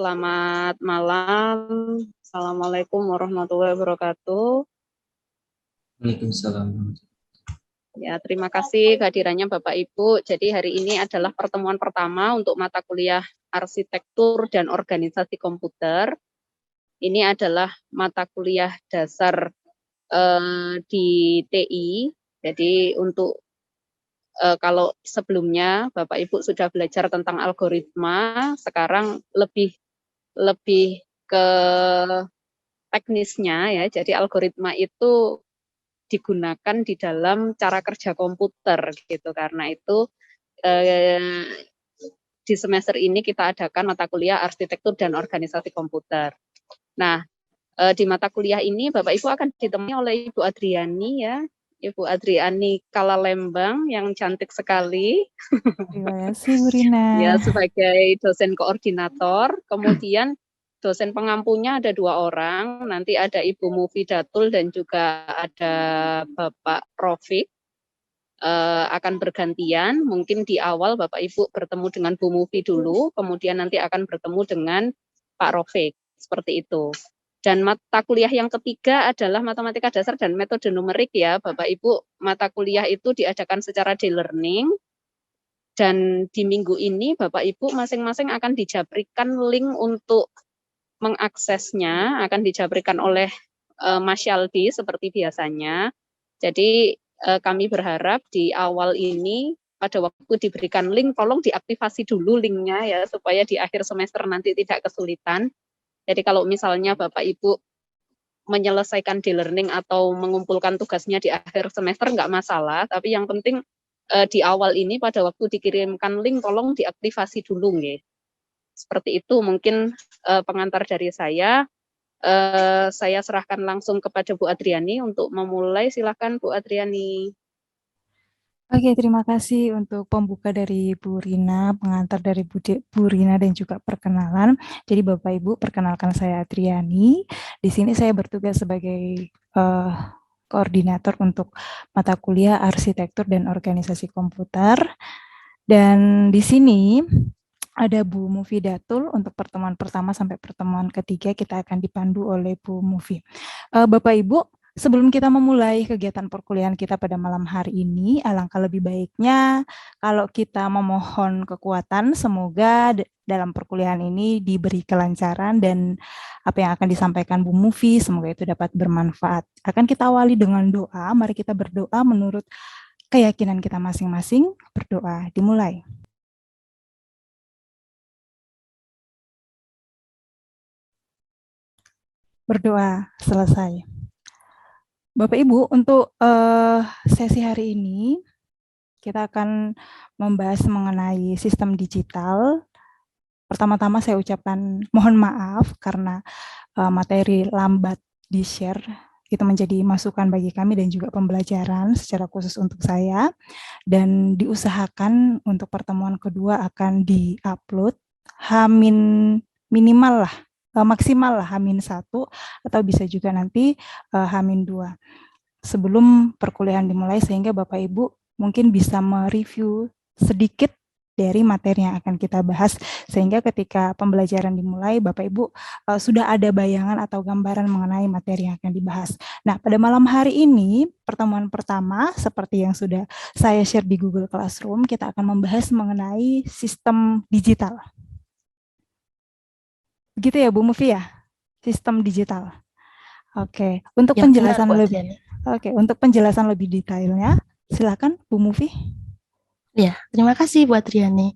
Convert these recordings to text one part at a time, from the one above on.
Selamat malam. Assalamualaikum warahmatullahi wabarakatuh. Waalaikumsalam. Ya, terima kasih kehadirannya Bapak Ibu. Jadi hari ini adalah pertemuan pertama untuk mata kuliah Arsitektur dan Organisasi Komputer. Ini adalah mata kuliah dasar di TI. Jadi untuk kalau sebelumnya Bapak Ibu sudah belajar tentang algoritma, sekarang lebih ke teknisnya ya. Jadi algoritma itu digunakan di dalam cara kerja komputer gitu. Karena itu di semester ini kita adakan mata kuliah Arsitektur dan Organisasi Komputer. Nah, di mata kuliah ini Bapak Ibu akan ditemani oleh Ibu Adriani ya. Ibu Adriani Kalalembang yang cantik sekali. Terima kasih Bu Rina. Ya, sebagai dosen koordinator. Kemudian dosen pengampunya ada 2 orang. Nanti ada Ibu Mufidatul dan juga ada Bapak Rofik. Akan bergantian. Mungkin di awal Bapak Ibu bertemu dengan Bu Mufi dulu, kemudian nanti akan bertemu dengan Pak Rofik. Seperti itu. Dan mata kuliah yang ketiga adalah matematika dasar dan metode numerik ya, Bapak Ibu. Mata kuliah itu diadakan secara e-learning. Dan di minggu ini Bapak Ibu masing-masing akan dijabrikan link untuk mengaksesnya, akan dijabrikan oleh Mas Yaldi seperti biasanya. Jadi kami berharap di awal ini pada waktu diberikan link, tolong diaktifasi dulu linknya ya, supaya di akhir semester nanti tidak kesulitan. Jadi kalau misalnya Bapak Ibu menyelesaikan e-learning atau mengumpulkan tugasnya di akhir semester nggak masalah, tapi yang penting di awal ini pada waktu dikirimkan link tolong diaktifasi dulu nggih. Seperti itu mungkin pengantar dari saya. Saya serahkan langsung kepada Bu Adriani untuk memulai. Silakan Bu Adriani. Oke, terima kasih untuk pembuka dari Bu Rina, pengantar dari Bu Rina dan juga perkenalan. Jadi Bapak Ibu, perkenalkan saya Adriani. Di sini saya bertugas sebagai koordinator untuk mata kuliah Arsitektur dan Organisasi Komputer. Dan di sini ada Bu Mufidatul untuk pertemuan pertama sampai pertemuan ketiga kita akan dipandu oleh Bu Mufi. Bapak Ibu, sebelum kita memulai kegiatan perkuliahan kita pada malam hari ini, alangkah lebih baiknya kalau kita memohon kekuatan semoga dalam perkuliahan ini diberi kelancaran dan apa yang akan disampaikan Bu Mufi semoga itu dapat bermanfaat. Akan kita awali dengan doa, mari kita berdoa menurut keyakinan kita masing-masing. Berdoa, dimulai. Berdoa selesai. Bapak Ibu, untuk sesi hari ini kita akan membahas mengenai sistem digital. Pertama-tama saya ucapkan mohon maaf karena materi lambat di-share. Itu menjadi masukan bagi kami dan juga pembelajaran secara khusus untuk saya. Dan diusahakan untuk pertemuan kedua akan di-upload minimal lah. Maksimal lah H-1 atau bisa juga nanti H-2 sebelum perkuliahan dimulai sehingga Bapak Ibu mungkin bisa mereview sedikit dari materi yang akan kita bahas sehingga ketika pembelajaran dimulai Bapak Ibu sudah ada bayangan atau gambaran mengenai materi yang akan dibahas. Nah, pada malam hari ini pertemuan pertama seperti yang sudah saya share di Google Classroom, kita akan membahas mengenai sistem digital. Begitu ya Bu Mufi ya? Sistem digital. Oke, untuk ya, penjelasan benar, lebih untuk penjelasan lebih detailnya silakan Bu Mufi. Ya, terima kasih Bu Adriani.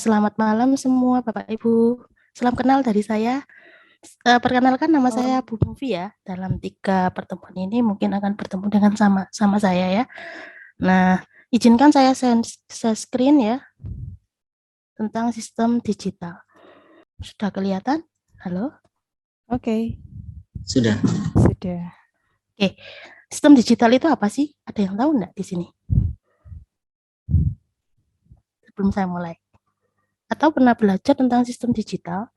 Selamat malam semua Bapak Ibu. Salam kenal dari saya. Perkenalkan nama saya Bu Mufi ya. Dalam 3 pertemuan ini mungkin akan bertemu dengan sama saya ya. Nah, izinkan saya share screen ya tentang sistem digital. Sudah kelihatan? Halo? Oke. Sudah. Sudah. Oke. Sistem digital itu apa sih? Ada yang tahu enggak di sini? Sebelum saya mulai. Atau pernah belajar tentang sistem digital?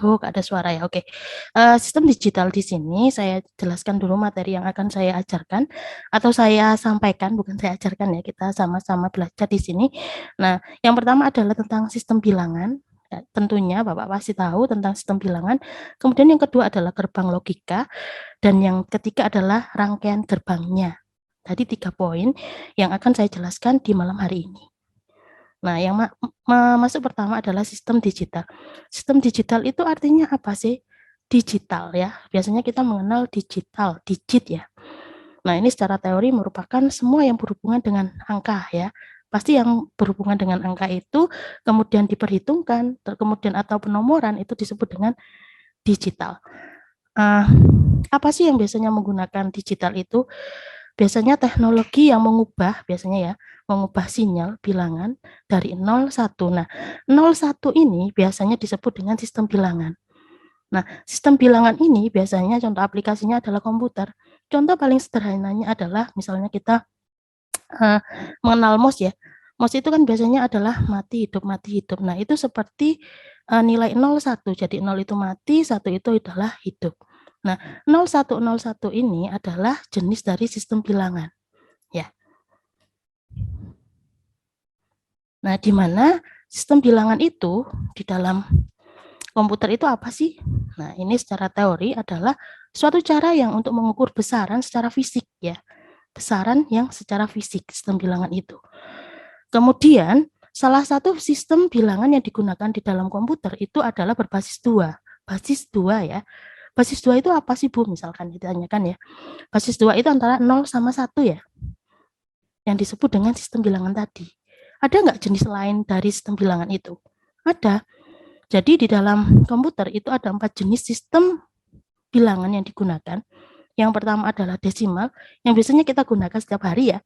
Oh, nggak ada suara ya. Oke. Sistem digital di sini saya jelaskan dulu materi yang akan saya ajarkan atau saya sampaikan, bukan saya ajarkan ya. Kita sama-sama belajar di sini. Nah, yang pertama adalah tentang sistem bilangan. Ya, tentunya Bapak pasti tahu tentang sistem bilangan. Kemudian yang kedua adalah gerbang logika dan yang ketiga adalah rangkaian gerbangnya. Tadi 3 poin yang akan saya jelaskan di malam hari ini. Nah, yang masuk pertama adalah sistem digital. Sistem digital itu artinya apa sih? Digital ya. Biasanya kita mengenal digital, digit ya. Nah, ini secara teori merupakan semua yang berhubungan dengan angka ya. Pasti yang berhubungan dengan angka itu kemudian diperhitungkan, kemudian atau penomoran itu disebut dengan digital. Apa sih yang biasanya menggunakan digital itu? Biasanya teknologi yang mengubah, biasanya ya, mengubah sinyal bilangan dari 0, 1. Nah, 0, 1 ini biasanya disebut dengan sistem bilangan. Nah, sistem bilangan ini biasanya contoh aplikasinya adalah komputer. Contoh paling sederhananya adalah misalnya kita mengenal mouse ya. Mouse itu kan biasanya adalah mati hidup, mati hidup. Nah, itu seperti nilai 0, 1. Jadi 0 itu mati, 1 itu adalah hidup. Nah, 0101 ini adalah jenis dari sistem bilangan. Ya. Nah, di mana sistem bilangan itu di dalam komputer itu apa sih? Nah, ini secara teori adalah suatu cara yang untuk mengukur besaran secara fisik ya. Besaran yang secara fisik sistem bilangan itu. Kemudian, salah satu sistem bilangan yang digunakan di dalam komputer itu adalah berbasis 2. Basis 2 ya. Basis 2 itu apa sih, Bu? Misalkan ditanyakan ya. Basis 2 itu antara 0 sama 1 ya. Yang disebut dengan sistem bilangan tadi. Ada nggak jenis lain dari sistem bilangan itu? Ada. Jadi di dalam komputer itu ada 4 jenis sistem bilangan yang digunakan. Yang pertama adalah desimal, yang biasanya kita gunakan setiap hari ya.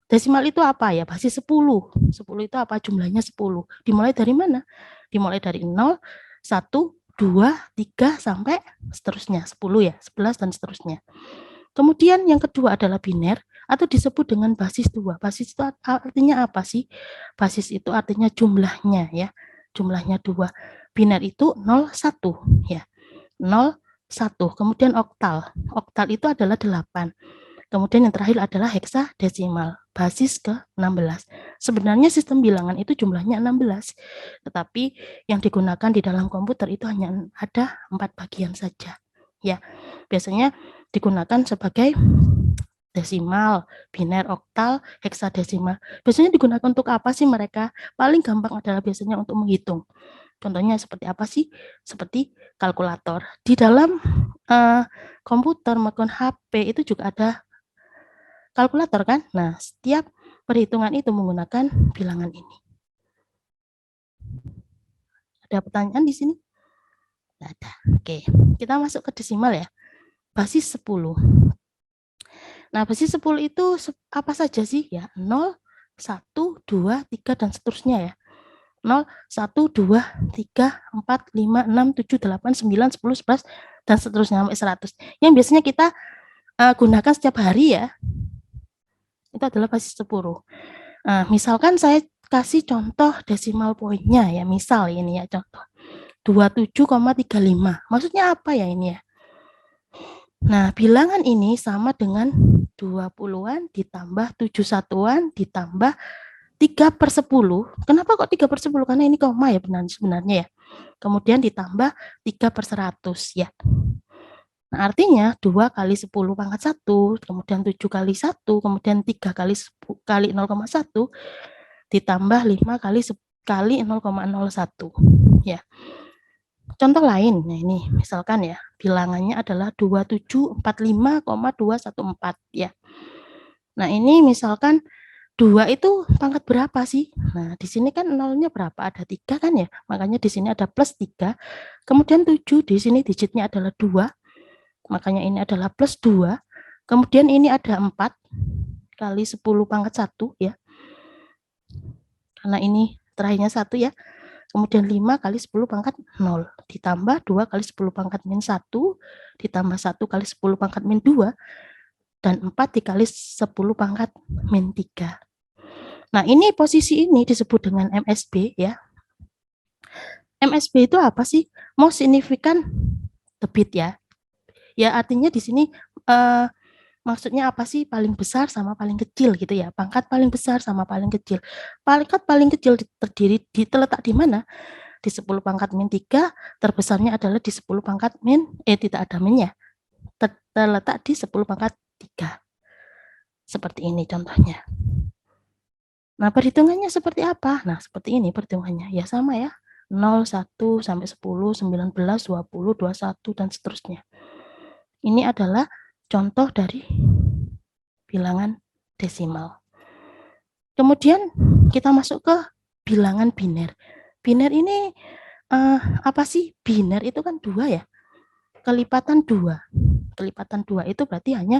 Desimal itu apa ya? Basis 10. 10 itu apa? Jumlahnya 10. Dimulai dari mana? Dimulai dari 0, 1, 2, 3, sampai seterusnya. 10 ya, 11 dan seterusnya. Kemudian yang kedua adalah biner atau disebut dengan basis 2. Basis itu artinya apa sih? Basis itu artinya jumlahnya ya. Jumlahnya 2. Biner itu 0, 1 ya. 0, 1. Kemudian oktal. Oktal itu adalah 8. Kemudian yang terakhir adalah heksadesimal, basis ke-16. Sebenarnya sistem bilangan itu jumlahnya 16, tetapi yang digunakan di dalam komputer itu hanya ada 4 bagian saja. Ya, biasanya digunakan sebagai desimal, biner, oktal, heksadesimal. Biasanya digunakan untuk apa sih mereka? Paling gampang adalah biasanya untuk menghitung. Contohnya seperti apa sih? Seperti kalkulator. Di dalam komputer maupun HP itu juga ada kalkulator kan? Nah, setiap perhitungan itu menggunakan bilangan ini. Ada pertanyaan di sini? Tidak ada. Oke, kita masuk ke desimal ya. Basis 10. Nah, basis 10 itu apa saja sih? Ya, 0, 1, 2, 3, dan seterusnya ya. 0, 1, 2, 3, 4, 5, 6, 7, 8, 9, 10, 11, dan seterusnya sampai 100. Yang biasanya kita gunakan setiap hari ya. Itu adalah basis 10. Nah, misalkan saya kasih contoh desimal poinnya ya, misal ini ya contoh 27,35. Maksudnya apa ya ini ya? Nah, bilangan ini sama dengan 20-an ditambah 7 satuan ditambah 3/10. Kenapa kok 3/10? Karena ini koma ya sebenarnya ya. Kemudian ditambah 3/100 ya. Nah, artinya 2 kali 10 pangkat 1, kemudian 7 kali 1, kemudian 3 kali 0,1, ditambah 5 kali 0,01. Ya. Contoh lain, nah ini misalkan ya, bilangannya adalah 2745,214 ya. Nah, ini misalkan 2 itu pangkat berapa sih? Nah, di sini kan nolnya berapa? Ada 3 kan ya? Makanya di sini ada plus 3. Kemudian 7, di sini digitnya adalah 2. Makanya ini adalah plus 2. Kemudian ini ada 4 kali 10 pangkat 1 ya. Karena ini terakhirnya 1 ya. Kemudian 5 kali 10 pangkat 0. Ditambah 2 kali 10 pangkat min 1. Ditambah 1 kali 10 pangkat min 2. Dan 4 dikali 10 pangkat min 3. Nah, ini posisi ini disebut dengan MSB ya. MSB itu apa sih? Most significant debit ya. Ya artinya di sini maksudnya apa sih? Paling besar sama paling kecil gitu ya. Pangkat paling besar sama paling kecil. Pangkat paling kecil terletak di mana? Di 10 pangkat min 3, terbesarnya adalah di 10 pangkat min, tidak ada minnya. Terletak di 10 pangkat 3. Seperti ini contohnya. Nah, perhitungannya seperti apa? Nah, seperti ini perhitungannya. Ya sama ya. 0, 1, sampai 10, 19, 20, 21, dan seterusnya. Ini adalah contoh dari bilangan desimal. Kemudian kita masuk ke bilangan biner. Biner ini apa sih? Biner itu kan 2 ya. Kelipatan 2. Kelipatan 2 itu berarti hanya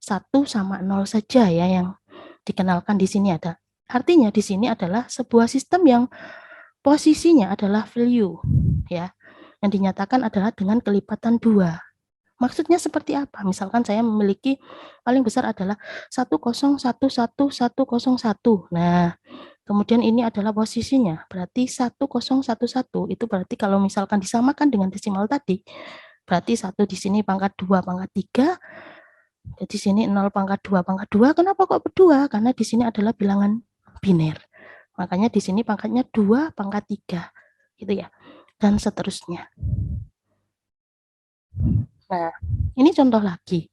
1 sama 0 saja ya yang dikenalkan di sini ada. Artinya di sini adalah sebuah sistem yang posisinya adalah value ya. Yang dinyatakan adalah dengan kelipatan 2. Maksudnya seperti apa? Misalkan saya memiliki paling besar adalah 1011101. Nah, kemudian ini adalah posisinya. Berarti 1011 itu berarti kalau misalkan disamakan dengan desimal tadi, berarti 1 di sini pangkat 2 pangkat 3. Jadi sini 0 pangkat 2 pangkat 2. Kenapa kok berdua? Karena di sini adalah bilangan biner. Makanya di sini pangkatnya 2 pangkat 3. Gitu ya. Dan seterusnya. Nah, ini contoh lagi.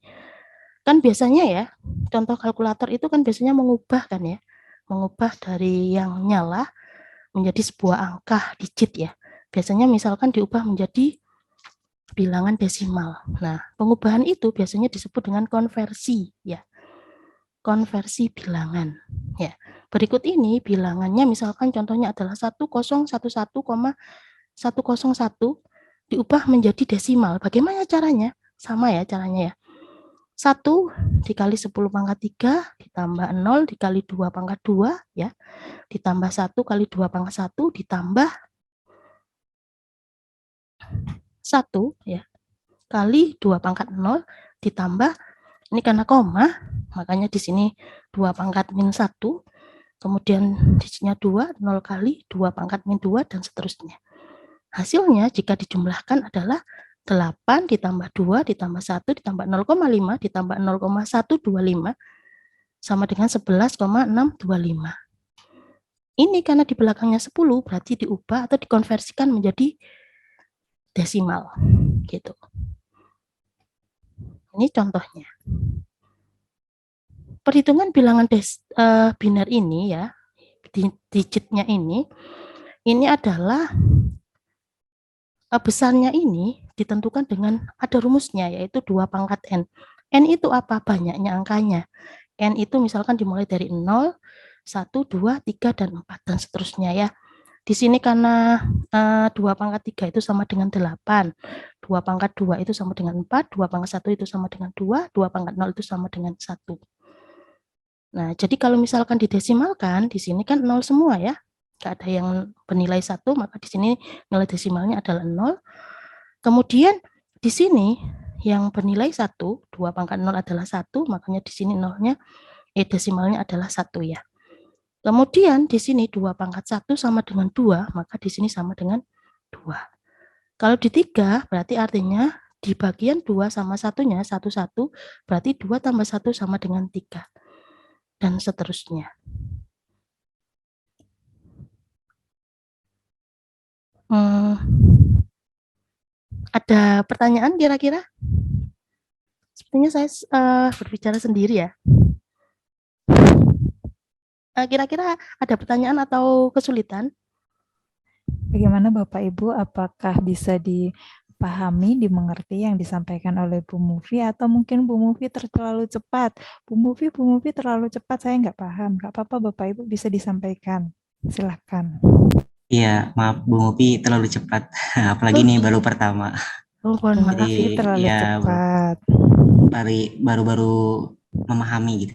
Kan biasanya ya, contoh kalkulator itu kan biasanya mengubah kan ya. Mengubah dari yang nyala menjadi sebuah angka digit ya. Biasanya misalkan diubah menjadi bilangan desimal. Nah, pengubahan itu biasanya disebut dengan konversi ya. Konversi bilangan ya. Berikut ini bilangannya misalkan contohnya adalah 1011,101 diubah menjadi desimal. Bagaimana caranya? Sama ya caranya ya. 1 dikali 10 pangkat 3 ditambah 0 dikali 2 pangkat 2 ya. Ditambah 1 kali 2 pangkat 1 ditambah 1 ya. Kali 2 pangkat 0 ditambah, ini karena koma, makanya di sini 2 pangkat min 1, kemudian digitnya 2, 0 kali 2 pangkat min 2, dan seterusnya. Hasilnya jika dijumlahkan adalah 8 ditambah 2 ditambah 1 ditambah 0,5 ditambah 0,125 sama dengan 11,625. Ini karena di belakangnya 10 berarti diubah atau dikonversikan menjadi desimal gitu. Ini contohnya. Perhitungan bilangan biner ini ya, digitnya ini adalah besarnya ini ditentukan dengan ada rumusnya yaitu 2 pangkat n. N itu apa? Banyaknya angkanya. N itu misalkan dimulai dari 0, 1, 2, 3, dan 4, dan seterusnya ya. Di sini karena 2 pangkat 3 itu sama dengan 8, 2 pangkat 2 itu sama dengan 4, 2 pangkat 1 itu sama dengan 2, 2 pangkat 0 itu sama dengan 1. Nah, jadi kalau misalkan didesimalkan, di sini kan 0 semua ya. Nggak ada yang bernilai 1, maka di sini nilai desimalnya adalah 0. Kemudian di sini yang bernilai 1, 2 pangkat 0 adalah 1, makanya di sini nolnya, desimalnya adalah 1 ya. Kemudian di sini 2 pangkat 1 sama dengan 2, maka di sini sama dengan 2. Kalau di 3, berarti artinya di bagian 2 sama 1-nya, 1, 1, berarti 2 tambah 1 sama dengan 3. Dan seterusnya. Ada pertanyaan kira-kira? Sepertinya saya berbicara sendiri ya. Kira-kira ada pertanyaan atau kesulitan? Bagaimana Bapak Ibu, apakah bisa dipahami, dimengerti yang disampaikan oleh Bu Mufi, atau mungkin Bu Mufi terlalu cepat? Bu Mufi terlalu cepat, saya nggak paham. Nggak apa-apa Bapak Ibu, bisa disampaikan. Silakan. Iya, maaf Bu Mufi terlalu cepat. Apalagi ini baru pertama. Mohon maaf. Jadi terlalu ya cepat. baru memahami gitu.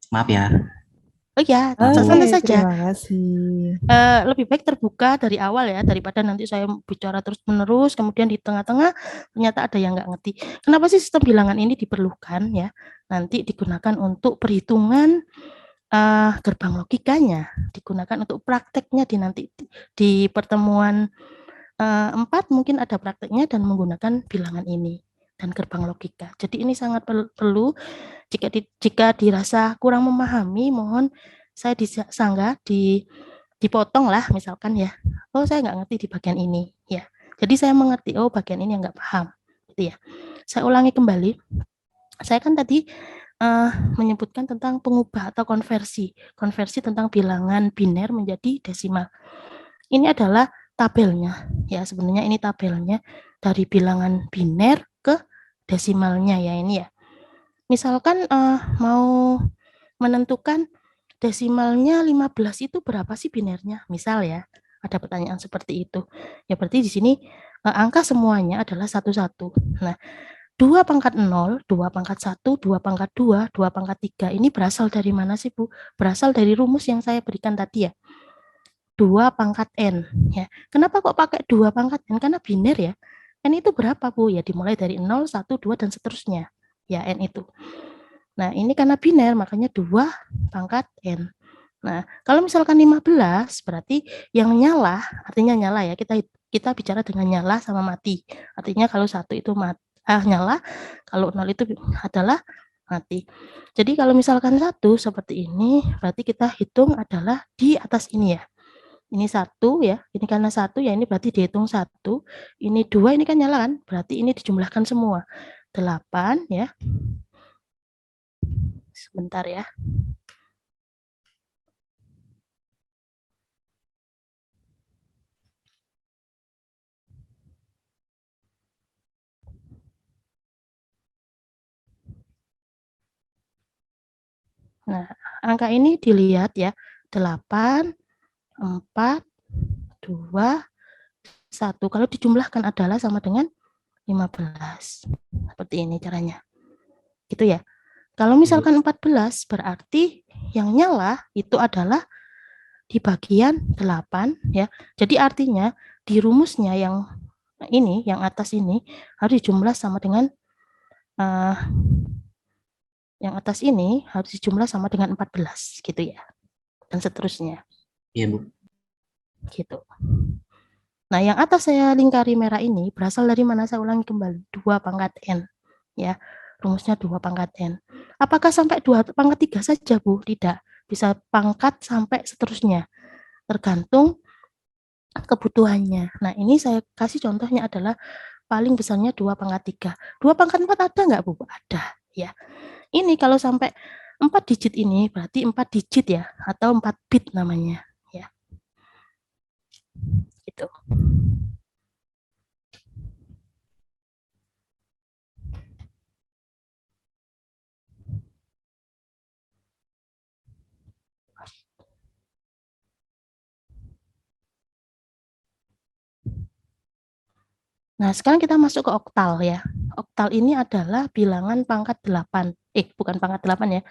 Maaf ya. Oh ya, Oke, santai saja. terima kasih. Lebih baik terbuka dari awal ya, daripada nanti saya bicara terus-menerus, kemudian di tengah-tengah ternyata ada yang nggak ngerti. Kenapa sih sistem bilangan ini diperlukan ya? Nanti digunakan untuk perhitungan gerbang logikanya, digunakan untuk prakteknya nanti di pertemuan 4 mungkin ada prakteknya dan menggunakan bilangan ini dan gerbang logika. Jadi ini sangat perlu jika dirasa kurang memahami, mohon saya disanggah dipotong lah misalkan ya. Oh saya nggak ngerti di bagian ini ya. Jadi saya mengerti oh bagian ini yang nggak paham gitu ya. Saya ulangi kembali. Saya kan tadi menyebutkan tentang pengubah atau konversi tentang bilangan biner menjadi desimal. Ini adalah tabelnya ya, sebenarnya ini tabelnya dari bilangan biner ke desimalnya ya ini ya. Misalkan mau menentukan desimalnya 15 itu berapa sih binernya? Misal ya, ada pertanyaan seperti itu. Ya berarti di sini angka semuanya adalah satu-satu. Nah, 2 pangkat 0, 2 pangkat 1, 2 pangkat 2, 2 pangkat 3. Ini berasal dari mana sih, Bu? Berasal dari rumus yang saya berikan tadi ya. 2 pangkat N. Ya. Kenapa kok pakai 2 pangkat N? Karena biner ya. N itu berapa, Bu? Ya dimulai dari 0, 1, 2, dan seterusnya. Ya, N itu. Nah, ini karena biner, makanya 2 pangkat N. Nah, kalau misalkan 15, berarti yang nyala, artinya nyala ya, kita bicara dengan nyala sama mati. Artinya kalau 1 itu nyala, kalau 0 itu adalah mati. Jadi kalau misalkan 1 seperti ini, berarti kita hitung adalah di atas ini ya. Ini 1 ya, ini karena 1 ya, ini berarti dihitung 1, ini 2, ini kan nyala kan, berarti ini dijumlahkan semua. 8 ya. Sebentar ya. Nah, angka ini dilihat ya, 8, 4, 2, 1. Kalau dijumlahkan adalah sama dengan 15. Seperti ini caranya. Gitu ya. Kalau misalkan 14, berarti yang nyala itu adalah di bagian 8 ya. Jadi artinya di rumusnya yang ini, yang atas ini harus dijumlah sama dengan yang atas ini harus dijumlah sama dengan 14 gitu ya. Dan seterusnya. Iya, Bu. Gitu. Nah, yang atas saya lingkari merah ini berasal dari mana? Saya ulangi kembali. 2 pangkat N. Ya, rumusnya 2 pangkat N. Apakah sampai 2 pangkat 3 saja, Bu? Tidak. Bisa pangkat sampai seterusnya. Tergantung kebutuhannya. Nah, ini saya kasih contohnya adalah paling besarnya 2 pangkat 3. 2 pangkat 4 ada nggak, Bu? Ada. Ya. Ini kalau sampai 4 digit ini berarti 4 digit ya, atau 4 bit namanya. Ya. Gitu. Nah, sekarang kita masuk ke oktal ya. Oktal ini adalah bilangan pangkat 8. Bukan pangkat 8 ya.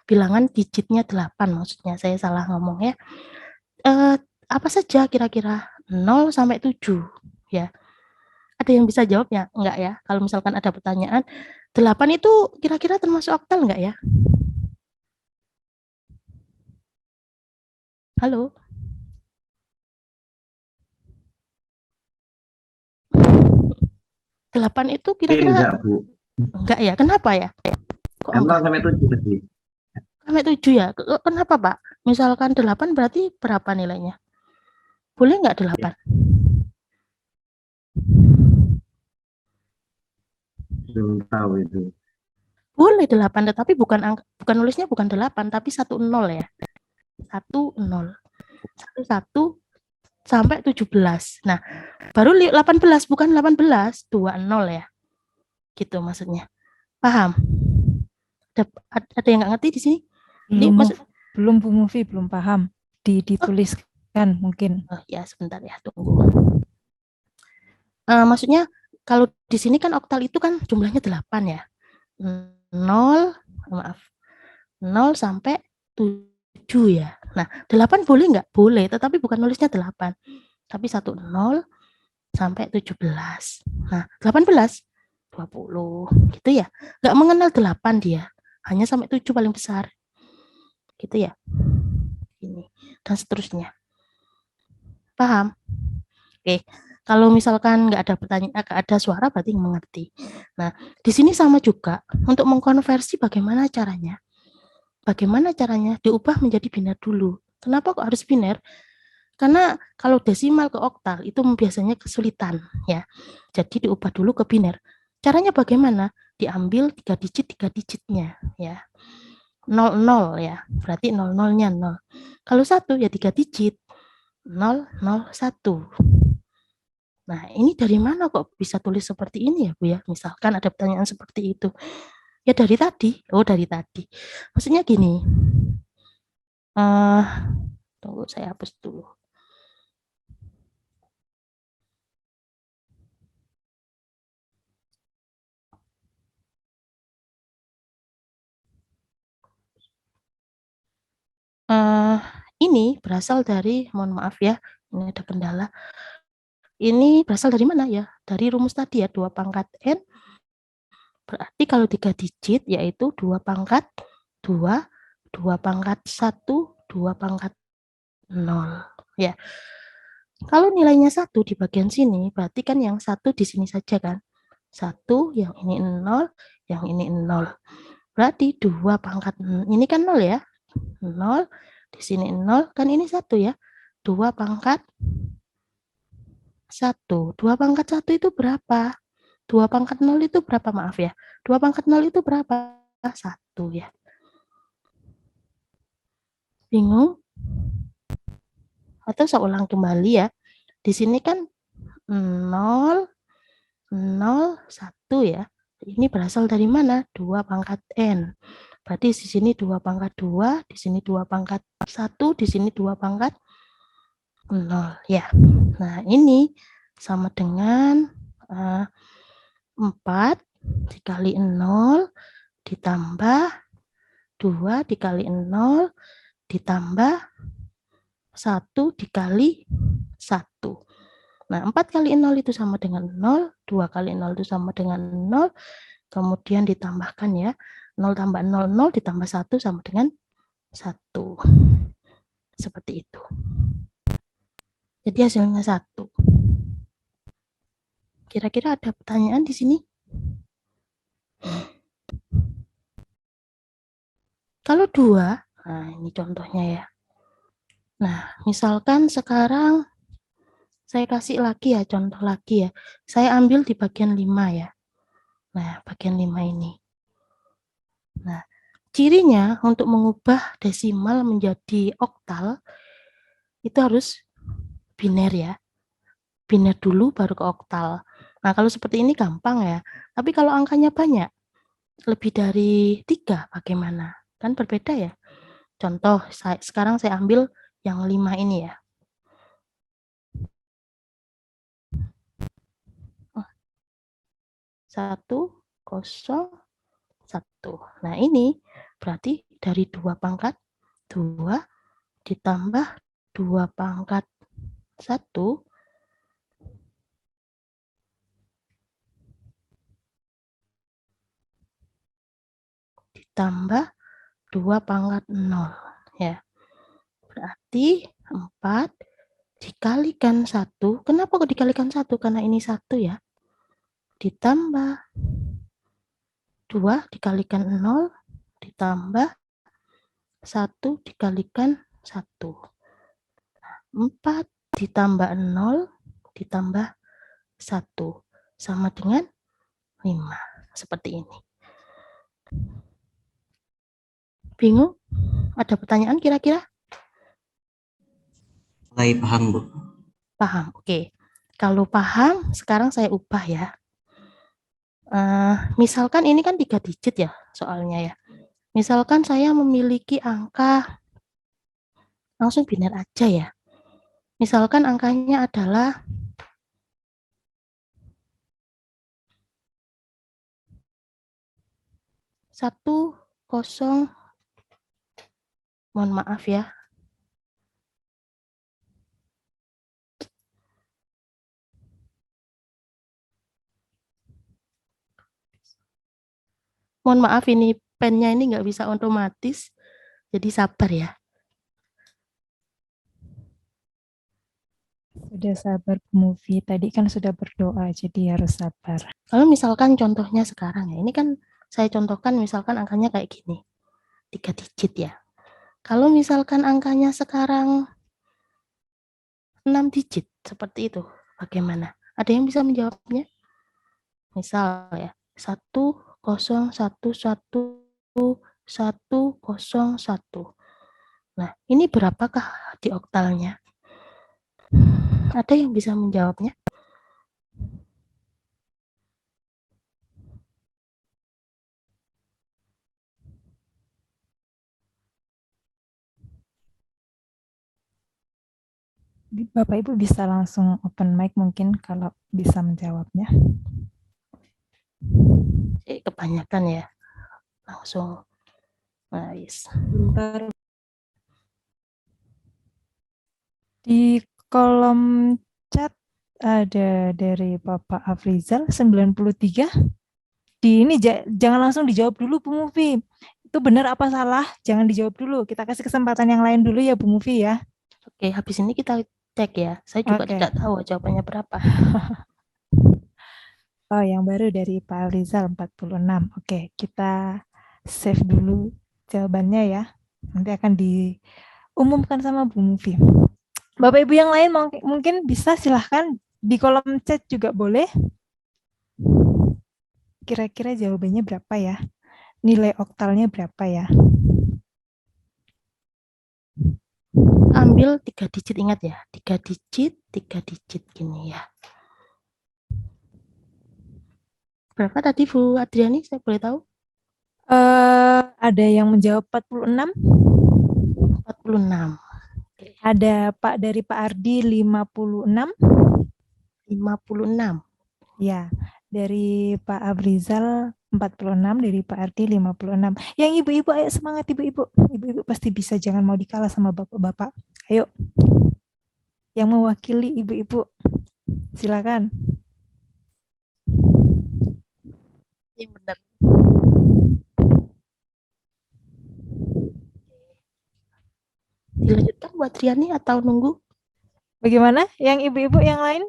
Bilangan digitnya 8 maksudnya. Saya salah ngomong ya. Apa saja kira-kira 0 sampai 7 ya. Ada yang bisa jawabnya? Enggak ya. Kalau misalkan ada pertanyaan, 8 itu kira-kira termasuk oktal enggak ya? Halo? Delapan itu kira-kira enggak, Bu. Enggak ya? Kenapa ya? Kok enggak? Sampai 7 tadi. Sampai 7 ya? Kenapa, Pak? Misalkan 8 berarti berapa nilainya? Boleh enggak 8? Belum tahu itu. Boleh 8, tetapi bukan nulisnya bukan 8, tapi 10 ya. 10. 11 sampai 17. Nah, baru 18 bukan 18, 20 ya. Gitu maksudnya. Paham? Ada yang nggak ngerti di sini? Belum Bu Mufi, belum paham. Dituliskan mungkin. Oh ya, sebentar ya, tunggu. Maksudnya kalau di sini kan oktal itu kan jumlahnya 8 ya. 0 sampai 7 ya. Nah, 8 boleh nggak? Boleh, tetapi bukan nulisnya 8. Tapi 10 sampai 17. Nah, 18, 20. Gitu ya. Nggak mengenal 8 dia. Hanya sampai 7 paling besar. Gitu ya. Ini. Dan seterusnya. Paham? Oke. Kalau misalkan nggak ada pertanyaan, nggak ada suara berarti mengerti. Nah, di sini sama juga untuk mengkonversi bagaimana caranya? Bagaimana caranya diubah menjadi biner dulu? Kenapa kok harus biner? Karena kalau desimal ke oktal itu biasanya kesulitan ya. Jadi diubah dulu ke biner. Caranya bagaimana? Diambil 3 digitnya ya. 00 ya. Berarti 00-nya 0. Kalau 1 ya 3 digit. 001. Nah, ini dari mana kok bisa tulis seperti ini ya, Bu ya? Misalkan ada pertanyaan seperti itu. Ya dari tadi. Oh, dari tadi. Maksudnya gini. Tunggu saya hapus dulu. Ini berasal dari, mohon maaf ya, ini ada kendala. Ini berasal dari mana ya? Dari rumus tadi ya, 2 pangkat N. Berarti kalau 3 digit yaitu 2 pangkat 2, 2 pangkat 1, 2 pangkat 0. Ya. Kalau nilainya 1 di bagian sini, berarti kan yang 1 di sini saja kan. 1, yang ini 0, yang ini 0. Berarti 2 pangkat, ini kan 0 ya. 0, di sini 0, kan ini 1 ya. 2 pangkat 1. 2 pangkat 1 itu berapa? 2 pangkat 0 itu berapa? Maaf ya. 2 pangkat 0 itu berapa? 1 ya. Bingung? Atau saya ulang kembali ya. Di sini kan 0, 0, 1 ya. Ini berasal dari mana? 2 pangkat N. Berarti di sini 2 pangkat 2, di sini 2 pangkat 1, di sini 2 pangkat 0 ya. Nah, ini sama dengan 4 dikali 0 ditambah 2 dikali 0 ditambah 1 dikali 1. Nah, 4 kali 0 itu sama dengan 0, 2 kali 0 itu sama dengan 0, kemudian ditambahkan ya, 0 tambah 0, 0 ditambah 1 sama dengan 1. Seperti itu. Jadi hasilnya 1. Kira-kira ada pertanyaan di sini? Kalau 2, nah ini contohnya ya. Nah, misalkan sekarang saya kasih lagi ya, contoh lagi ya. Saya ambil di bagian 5 ya. Nah, bagian 5 ini. Nah, cirinya untuk mengubah desimal menjadi oktal, itu harus biner ya. Biner dulu baru ke oktal. Nah, kalau seperti ini gampang ya. Tapi kalau angkanya banyak, lebih dari 3 bagaimana? Kan berbeda ya. Contoh, sekarang saya ambil yang 5 ini ya. 1, 0, 1. Nah, ini berarti dari 2 pangkat 2 ditambah 2 pangkat 1 ditambah 2 pangkat 0 ya. Berarti 4 dikalikan 1. Kenapa kok dikalikan 1? Karena ini 1 ya. Ditambah 2 dikalikan 0 ditambah 1 dikalikan 1. 4 ditambah 0 ditambah 1 sama dengan 5. Seperti ini. Bingung? Ada pertanyaan kira-kira? Mulai paham, Bu. Paham, oke. Kalau paham, sekarang saya ubah ya. Misalkan ini kan 3 digit ya soalnya ya. Misalkan saya memiliki angka, langsung biner aja ya. Misalkan angkanya adalah 1, 0, mohon maaf ya. Mohon maaf ini pennya ini nggak bisa otomatis, jadi sabar ya. Sudah sabar Bu Mufi. Tadi kan sudah berdoa, jadi harus sabar. Kalau misalkan contohnya sekarang ya, ini kan saya contohkan misalkan angkanya kayak gini, 3 digit ya. Kalau misalkan angkanya sekarang 6 digit, seperti itu, bagaimana? Ada yang bisa menjawabnya? Misal ya, 10111101. Nah, ini berapakah di oktalnya? Ada yang bisa menjawabnya? Bapak Ibu bisa langsung open mic mungkin kalau bisa menjawabnya. Kebanyakan ya, langsung. Nah, yes. Bentar. Di kolom chat ada dari Bapak Afrizal 93. Di ini jangan langsung dijawab dulu Bu Mufi. Itu benar apa salah? Jangan dijawab dulu. Kita kasih kesempatan yang lain dulu ya Bu Mufi ya. Oke, habis ini kita cek ya. Saya juga Oke. tidak tahu jawabannya berapa. Oh, yang baru dari Pak Afrizal 46. Oke, kita save dulu jawabannya ya. Nanti akan diumumkan sama Bu Mufi. Bapak Ibu yang lain mungkin bisa silahkan di kolom chat juga boleh. Kira-kira jawabannya berapa ya? Nilai oktalnya berapa ya? Ambil 3 digit, ingat ya. 3 digit gini ya. Berapa tadi Bu Adriani, saya boleh tahu? Ada yang menjawab 46. 46. Ada Pak dari Pak Ardi 56. 56. Ya, dari Pak Afrizal 46, dari Pak Ardi 56. Yang ibu-ibu ayo semangat ibu-ibu. Ibu-ibu pasti bisa, jangan mau dikalah sama bapak-bapak. Ayo. Yang mewakili ibu-ibu. Silakan. Yang benar. Dilanjutkan Bu Adriani atau nunggu? Bagaimana? Yang ibu-ibu yang lain?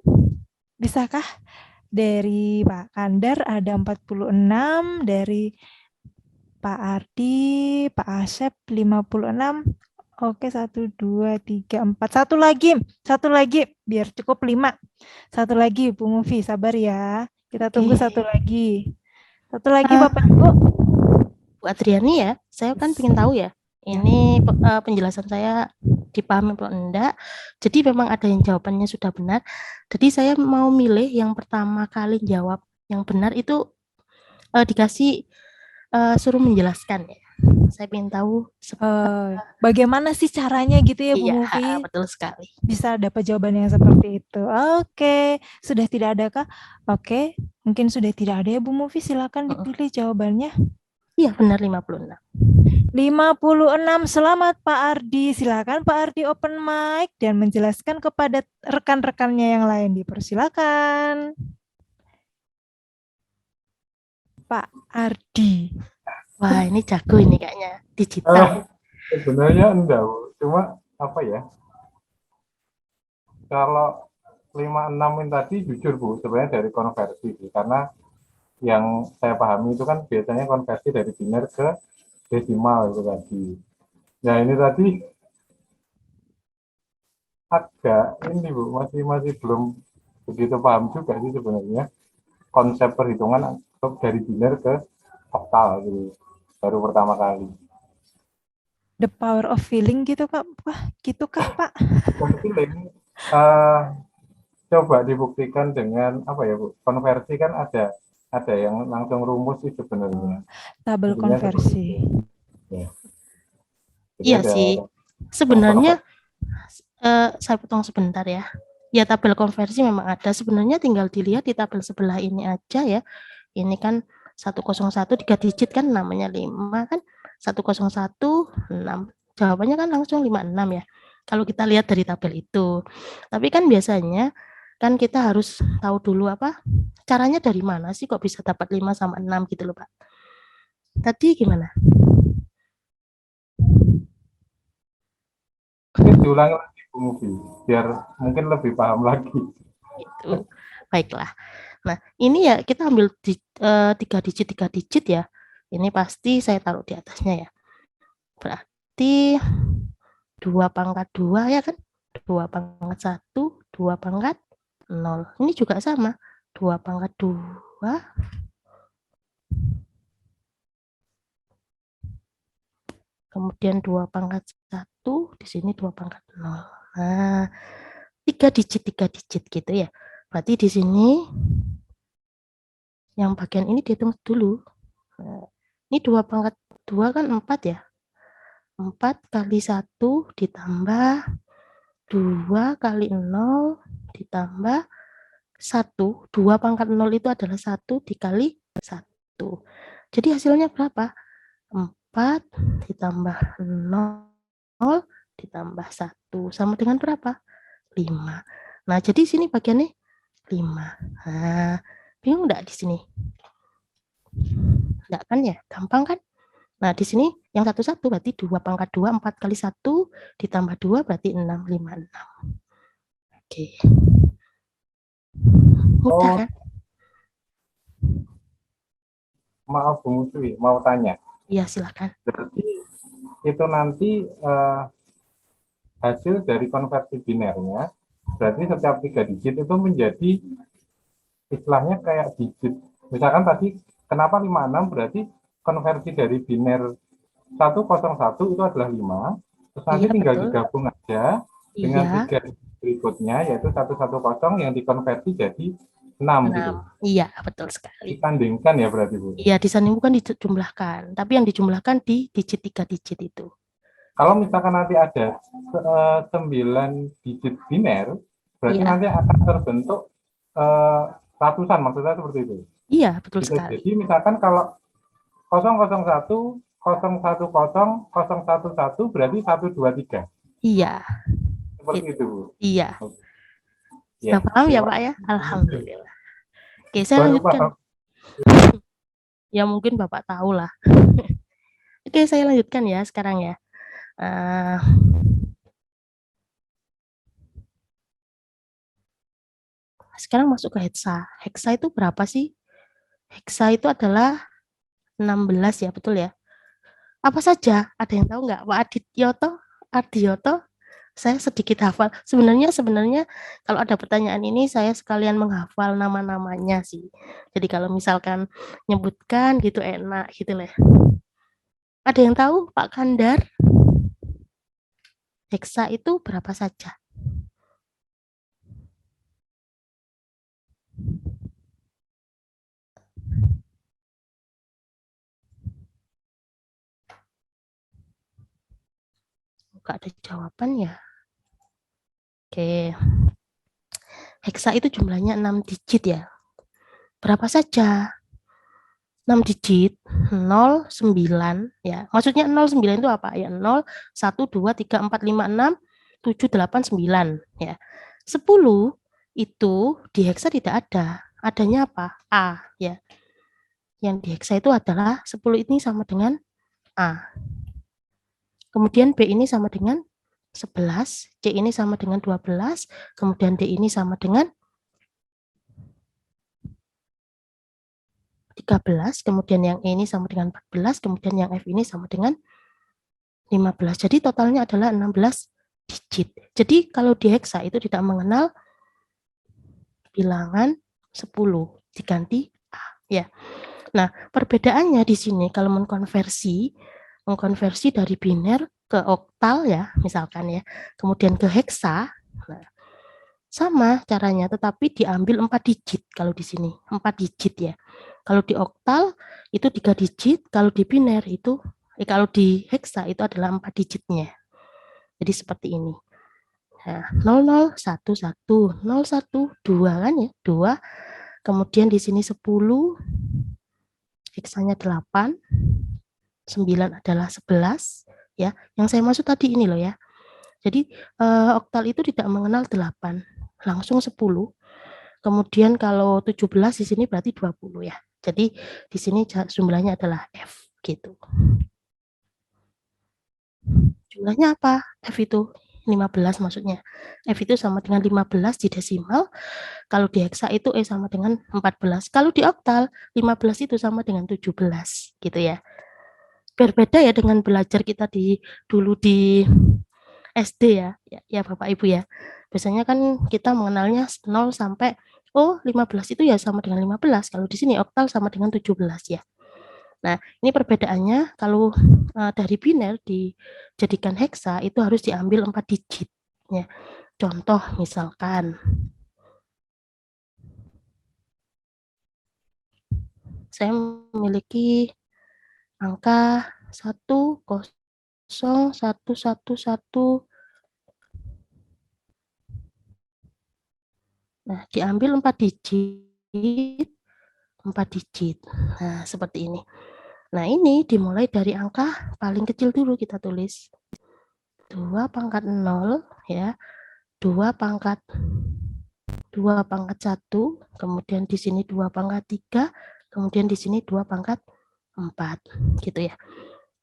Bisakah? Dari Pak Kandar ada 46, dari Pak Ardi, Pak Asep 56. Oke, 1, 2, 3, 4. Satu lagi, biar cukup 5. Satu lagi, Bu Mufi, sabar ya. Kita tunggu satu lagi. Satu lagi, Bapak Ibu. Bu Adriani ya, saya kan pengen tahu ya. Ini penjelasan saya dipahami atau enggak. Jadi memang ada yang jawabannya sudah benar. Jadi saya mau milih yang pertama kali jawab yang benar itu dikasih suruh menjelaskan ya. Saya ingin tahu bagaimana sih caranya gitu ya Bu iya, Mufi? betul sekali. Bisa dapat jawaban yang seperti itu. Oke, sudah tidak adakah? Oke, mungkin sudah tidak ada ya Bu Mufi, silakan dipilih jawabannya. Iya, benar 56. 56. Selamat Pak Ardi. Silakan Pak Ardi open mic dan menjelaskan kepada rekan-rekannya yang lain. Dipersilakan. Pak Ardi. Wah, ini jago ini kayaknya digital. Sebenarnya enggak, Bu. Cuma apa ya? Kalau 56 ini tadi jujur Bu, sebenarnya dari konversi sih. Karena yang saya pahami itu kan biasanya konversi dari biner ke desimal itu tadi. Nah ini tadi agak ini Bu, masih belum begitu paham juga sih sebenarnya konsep perhitungan dari biner ke oktal gitu, baru pertama kali. The power of feeling gitu Kak? Wah, gitu kah Pak? Feeling, coba dibuktikan dengan apa ya Bu? Konversi kan ada yang langsung rumus sih sebenarnya. Tabel konversi. Ya. Iya sih. Sebenarnya saya potong sebentar ya. Ya tabel konversi memang ada. Sebenarnya tinggal dilihat di tabel sebelah ini aja ya. Ini kan 101 3 digit kan namanya 5 kan. 101 6. Jawabannya kan langsung 56 ya. Kalau kita lihat dari tabel itu. Tapi kan biasanya kan kita harus tahu dulu apa caranya dari mana sih kok bisa dapat 5 sama 6 gitu loh Pak. Tadi gimana? Itu diulangi lagi Bu Mufi, biar mungkin lebih paham lagi. Itu. Baiklah. Nah, ini ya kita ambil 3 digit ya. Ini pasti saya taruh di atasnya ya. Berarti 2 pangkat 2 ya kan? 2 pangkat 1, 2 pangkat 0. Ini juga sama. 2 pangkat 2. Kemudian 2 pangkat 1. Di sini 2 pangkat 0. Nah, 3 digit gitu ya. Berarti di sini yang bagian ini dihitung dulu. Nah, ini 2 pangkat 2 kan 4 ya. 4 kali 1 ditambah 2 kali 0 ditambah 1. 2 pangkat 0 itu adalah 1 dikali 1. Jadi hasilnya berapa? 4 ditambah 0 ditambah 1. Sama dengan berapa? 5. Nah, jadi sini bagiannya 5. Nah, bingung enggak di sini? Enggak kan ya? Gampang kan? Nah, di sini yang 1 berarti 2 pangkat 2, 4 kali 1 ditambah 2 berarti 6, 5, 6. Oke. Mudah kan? Maaf Bu Mufi, mau tanya. Iya, silakan. Berarti itu nanti hasil dari konversi binernya, berarti setiap 3 digit itu menjadi istilahnya kayak digit. Misalkan tadi kenapa 56 berarti konversi dari biner 101 itu adalah 5, terus nanti Iya, tinggal betul. digabung aja dengan Iya. 3 berikutnya yaitu 110 yang dikonversi jadi 6 gitu. 6. Iya, betul sekali. Ditandingkan ya berarti Bu. Iya, di sana bukan dijumlahkan, tapi yang dijumlahkan di digit 3 digit itu. Kalau misalkan nanti ada 9 digit biner, berarti Iya. nanti akan terbentuk ratusan, maksudnya seperti itu. Iya, betul Bisa sekali. jadi misalkan kalau 001, 010, 011 berarti 123. Iya. Seperti itu, Bu. Iya. Ya, Sudah paham ya, terima Pak ya? kasih. Alhamdulillah. Oke, saya Baru lanjutkan. paham. Ya mungkin Bapak tahu lah. Oke, saya lanjutkan ya sekarang ya. Sekarang masuk ke heksa. Heksa itu berapa sih? Heksa itu adalah 16 ya, betul ya? Apa saja? Ada yang tahu nggak? Pak Ardioto? Saya sedikit hafal. Sebenarnya kalau ada pertanyaan ini saya sekalian menghafal nama-namanya sih. Jadi kalau misalkan nyebutkan gitu enak gitu lah. Ada yang tahu Pak Kandar? Heksa itu berapa saja? Nggak ada jawaban ya? Oke. Heksa itu jumlahnya 6 digit ya. Berapa saja? 6 digit, 0, 9, ya. Maksudnya 0, 9 itu apa? Ya 0, 1, 2, 3, 4, 5, 6, 7, 8, 9, ya. 10 itu di heksa tidak ada. Adanya apa? A, ya. Yang di heksa itu adalah 10 ini sama dengan A. Kemudian B ini sama dengan 11, C ini sama dengan 12, kemudian D ini sama dengan 13, kemudian yang E ini sama dengan 14, kemudian yang F ini sama dengan 15. Jadi totalnya adalah 16 digit. Jadi kalau di heksa itu tidak mengenal bilangan 10, diganti A, ya. Nah, perbedaannya di sini kalau mengkonversi dari biner ke oktal ya, misalkan ya, kemudian ke heksa, nah, sama caranya, tetapi diambil 4 digit kalau di sini, 4 digit ya. Kalau di oktal itu 3 digit, kalau di biner itu, kalau di heksa itu adalah 4 digitnya. Jadi seperti ini. Nah, 00, 11, 01, 2 kan ya, 2. Kemudian di sini 10, heksanya 8, 9 adalah 11, ya. Yang saya maksud tadi ini loh ya. Jadi oktal itu tidak mengenal 8, langsung 10. Kemudian kalau 17 di sini berarti 20 ya. Jadi di sini jumlahnya adalah F gitu. Jumlahnya apa? F itu 15 maksudnya. F itu sama dengan 15 di desimal. Kalau di heksa itu E sama dengan 14. Kalau di oktal 15 itu sama dengan 17 gitu ya. Berbeda ya dengan belajar kita dulu di SD ya Bapak Ibu ya. Biasanya kan kita mengenalnya 0 sampai 15 itu ya sama dengan 15. Kalau di sini oktal sama dengan 17 ya. Nah, ini perbedaannya kalau dari biner dijadikan heksa itu harus diambil 4 digit ya. Contoh misalkan saya memiliki angka 10111. Nah, diambil 4 digit. Nah, seperti ini. Nah, ini dimulai dari angka paling kecil dulu kita tulis. 2 pangkat 0 ya. 2 pangkat 1, kemudian di sini 2 pangkat 3, kemudian di sini 2 pangkat 4 gitu ya.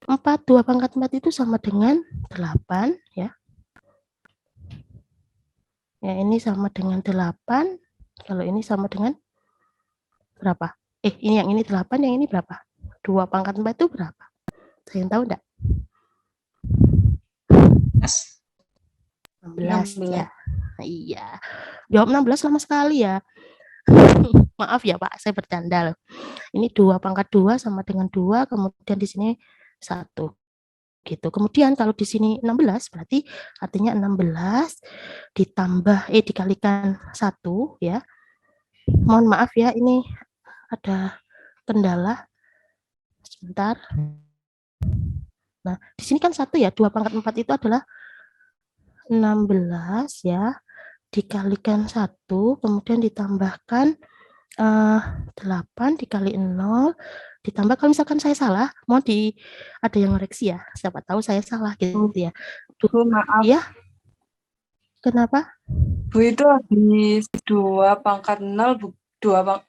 2 pangkat 4 itu sama dengan 8 ya. Ya, ini sama dengan 8. Kalau ini sama dengan berapa? Ini yang ini 8, yang ini berapa? 2 pangkat 4 itu berapa? Saya yang tahu enggak? 16 ya. Iya. Jawab 16 lama sekali ya. Maaf ya Pak, saya bercanda loh. Ini 2 pangkat 2 sama dengan 2, kemudian di sini 1. Gitu. Kemudian kalau di sini 16 berarti artinya 16 ditambah dikalikan 1 ya. Mohon maaf ya, ini ada kendala. Sebentar. Nah, di sini kan 1 ya, 2 pangkat 4 itu adalah 16 ya, dikalikan 1, kemudian ditambahkan 8 dikali 0, ditambah kalau misalkan saya salah, ada yang ngoreksi ya, siapa tahu saya salah gitu ya. Bu, maaf. Ya, kenapa? Bu, itu habis 2 pangkat 0, 2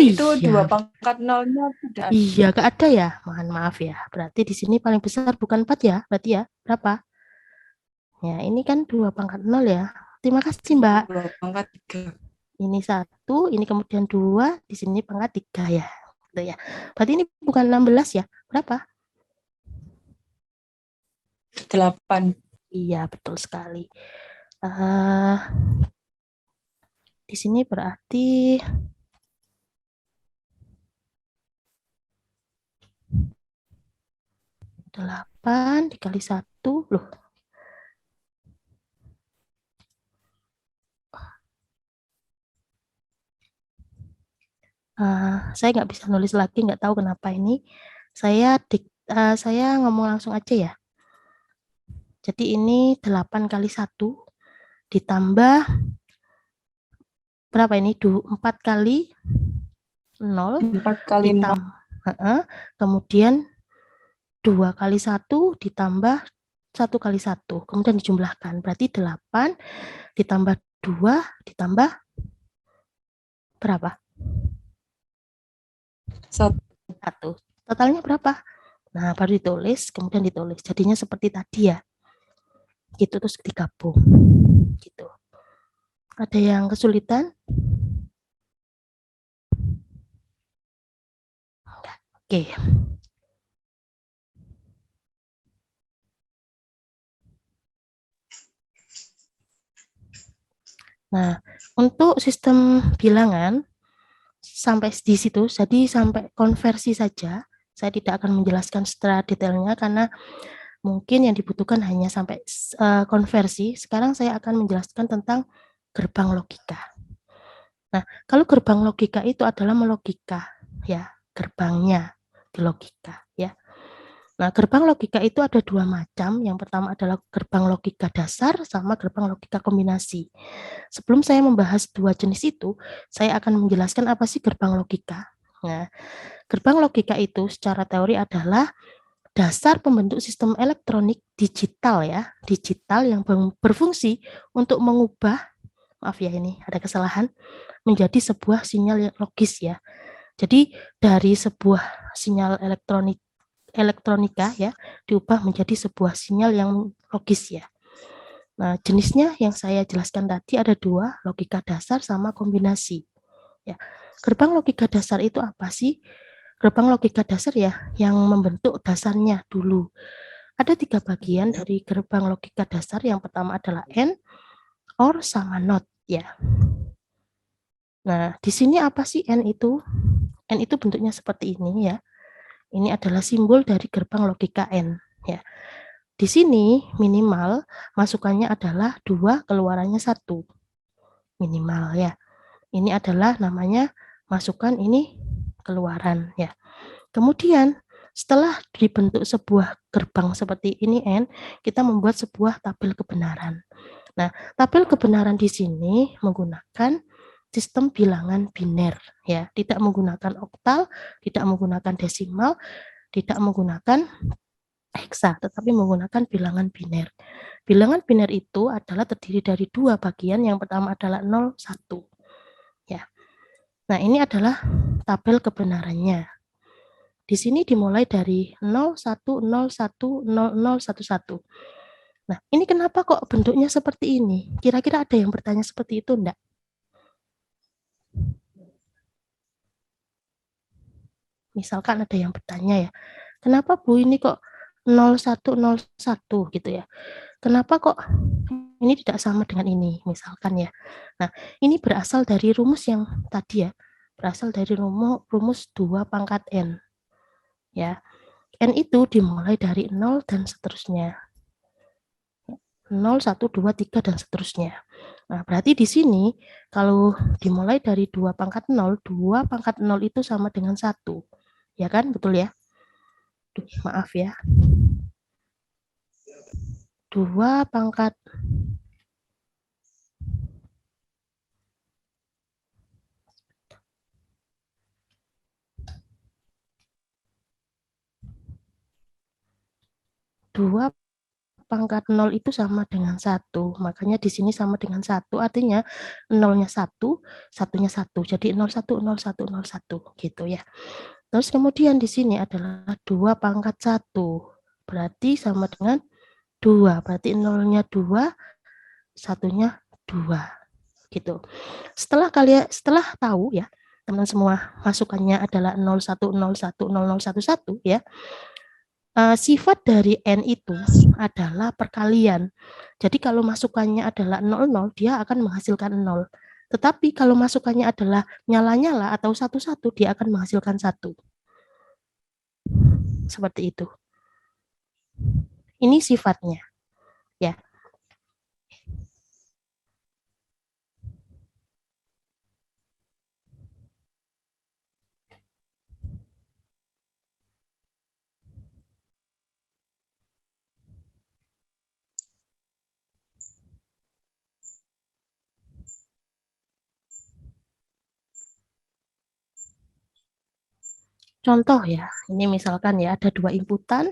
itu iya. 2 pangkat 0-nya tidak ada. Iya, gak ada ya. Mohon maaf ya. Berarti di sini paling besar bukan 4 ya. Berarti ya, berapa? Ya, ini kan 2 pangkat 0 ya. Terima kasih, Mbak. 2 pangkat 3. Ini 1, ini kemudian 2, di sini pangkat 3 ya. Gitu ya. Berarti ini bukan 16 ya. Berapa? 8. Iya, betul sekali. Di sini berarti 8 dikali 1 loh. Saya nggak bisa nulis lagi, nggak tahu kenapa ini. Saya ngomong langsung aja ya. Jadi ini 8 kali 1 ditambah berapa ini? 4 kali 0 4 kali 0. Kemudian 2 kali 1 ditambah 1 kali 1. Kemudian dijumlahkan. Berarti 8 ditambah 2 ditambah berapa? 1. Totalnya berapa? Nah, baru ditulis, kemudian ditulis. Jadinya seperti tadi ya. Gitu, terus digabung. Gitu. Ada yang kesulitan? Enggak. Oke. Nah, untuk sistem bilangan sampai di situ, jadi sampai konversi saja. Saya tidak akan menjelaskan secara detailnya karena mungkin yang dibutuhkan hanya sampai konversi. Sekarang saya akan menjelaskan tentang gerbang logika. Nah, kalau gerbang logika itu adalah melogika, ya, gerbangnya di logika, ya. Nah, gerbang logika itu ada 2 macam. Yang pertama adalah gerbang logika dasar sama gerbang logika kombinasi. Sebelum saya membahas 2 jenis itu, saya akan menjelaskan apa sih gerbang logika. Nah, gerbang logika itu secara teori adalah dasar pembentuk sistem elektronik digital ya, digital yang berfungsi untuk mengubah, maaf ya ini ada kesalahan, menjadi sebuah sinyal yang logis ya. Jadi dari sebuah sinyal elektronika ya diubah menjadi sebuah sinyal yang logis ya. Nah, jenisnya yang saya jelaskan tadi ada dua, logika dasar sama kombinasi. Ya, gerbang logika dasar itu apa sih? Gerbang logika dasar ya, yang membentuk dasarnya dulu. Ada 3 bagian dari gerbang logika dasar. Yang pertama adalah AND, OR, sama NOT. Ya. Nah, di sini apa sih AND itu? AND itu bentuknya seperti ini ya. Ini adalah simbol dari gerbang logika AND. Ya. Di sini minimal masukannya adalah 2, keluarannya 1. Minimal ya. Ini adalah namanya masukan, ini keluaran ya. Kemudian setelah dibentuk sebuah gerbang seperti ini N, kita membuat sebuah tabel kebenaran. Nah, tabel kebenaran di sini menggunakan sistem bilangan biner ya, tidak menggunakan oktal, tidak menggunakan desimal, tidak menggunakan heksa, tetapi menggunakan bilangan biner. Bilangan biner itu adalah terdiri dari 2 bagian. Yang pertama adalah 0, 1. Ya. Nah, ini adalah tabel kebenarannya. Di sini dimulai dari 0, 1, 0, 1, 0, 0, 1, 1. Nah, ini kenapa kok bentuknya seperti ini? Kira-kira ada yang bertanya seperti itu enggak? Misalkan ada yang bertanya ya, kenapa Bu ini kok 0101 gitu ya? Kenapa kok ini tidak sama dengan ini misalkan ya? Nah, ini berasal dari rumus yang tadi ya, berasal dari rumus 2 pangkat N. Ya, N itu dimulai dari 0 dan seterusnya. 0, 1, 2, 3, dan seterusnya. Nah, berarti di sini kalau dimulai dari 2 pangkat 0, 2 pangkat 0 itu sama dengan 1. Ya kan? Betul ya? Duh, maaf ya. 2 pangkat 2 pangkat 0 itu sama dengan 1. Makanya di sini sama dengan 1. Artinya 0-nya 1, 1-nya 1. Jadi 01, 01, 01 gitu ya. Terus kemudian di sini adalah 2 pangkat 1. Berarti sama dengan 2. Berarti 0-nya 2, 1-nya 2. Gitu. Setelah tahu ya, teman semua masukannya adalah 01, 01, 0011 ya. Sifat dari N itu adalah perkalian. Jadi kalau masukannya adalah 00, dia akan menghasilkan 0. Tetapi kalau masukannya adalah nyala-nyala atau 11, dia akan menghasilkan 1. Seperti itu. Ini sifatnya. Ya. Contoh ya, ini misalkan ya ada 2 inputan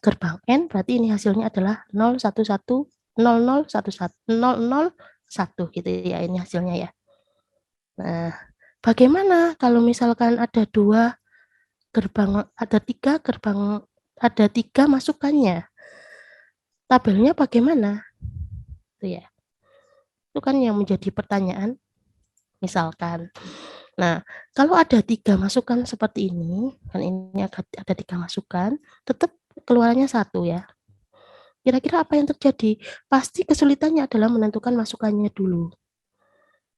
gerbang N, berarti ini hasilnya adalah 011 0011 001 gitu ya, ini hasilnya ya. Nah, bagaimana kalau misalkan ada 2 gerbang, ada 3 gerbang, ada 3 masukannya? Tabelnya bagaimana? Itu ya. Itu kan yang menjadi pertanyaan. Misalkan. Nah, kalau ada 3 masukan seperti ini, kan ini ada 3 masukan, tetap keluarannya 1 ya. Kira-kira apa yang terjadi? Pasti kesulitannya adalah menentukan masukannya dulu.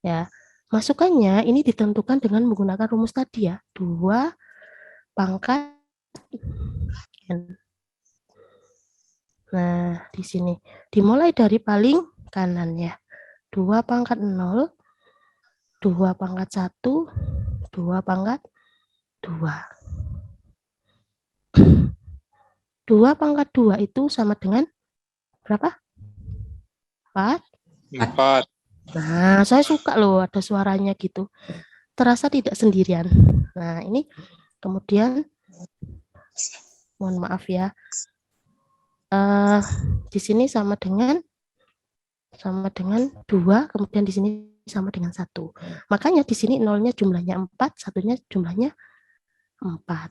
Ya, masukannya ini ditentukan dengan menggunakan rumus tadi ya, 2 pangkat N. Nah, di sini dimulai dari paling kanan ya. 2 pangkat 0, 2 pangkat 1, 2 pangkat 2. 2 pangkat 2 itu sama dengan berapa? 4? 4. Nah, saya suka loh ada suaranya gitu. Terasa tidak sendirian. Nah, ini kemudian, mohon maaf ya. Di sini sama dengan 2, kemudian di sini sama dengan 1. Makanya di sini 0-nya jumlahnya 4, 1-nya jumlahnya 4.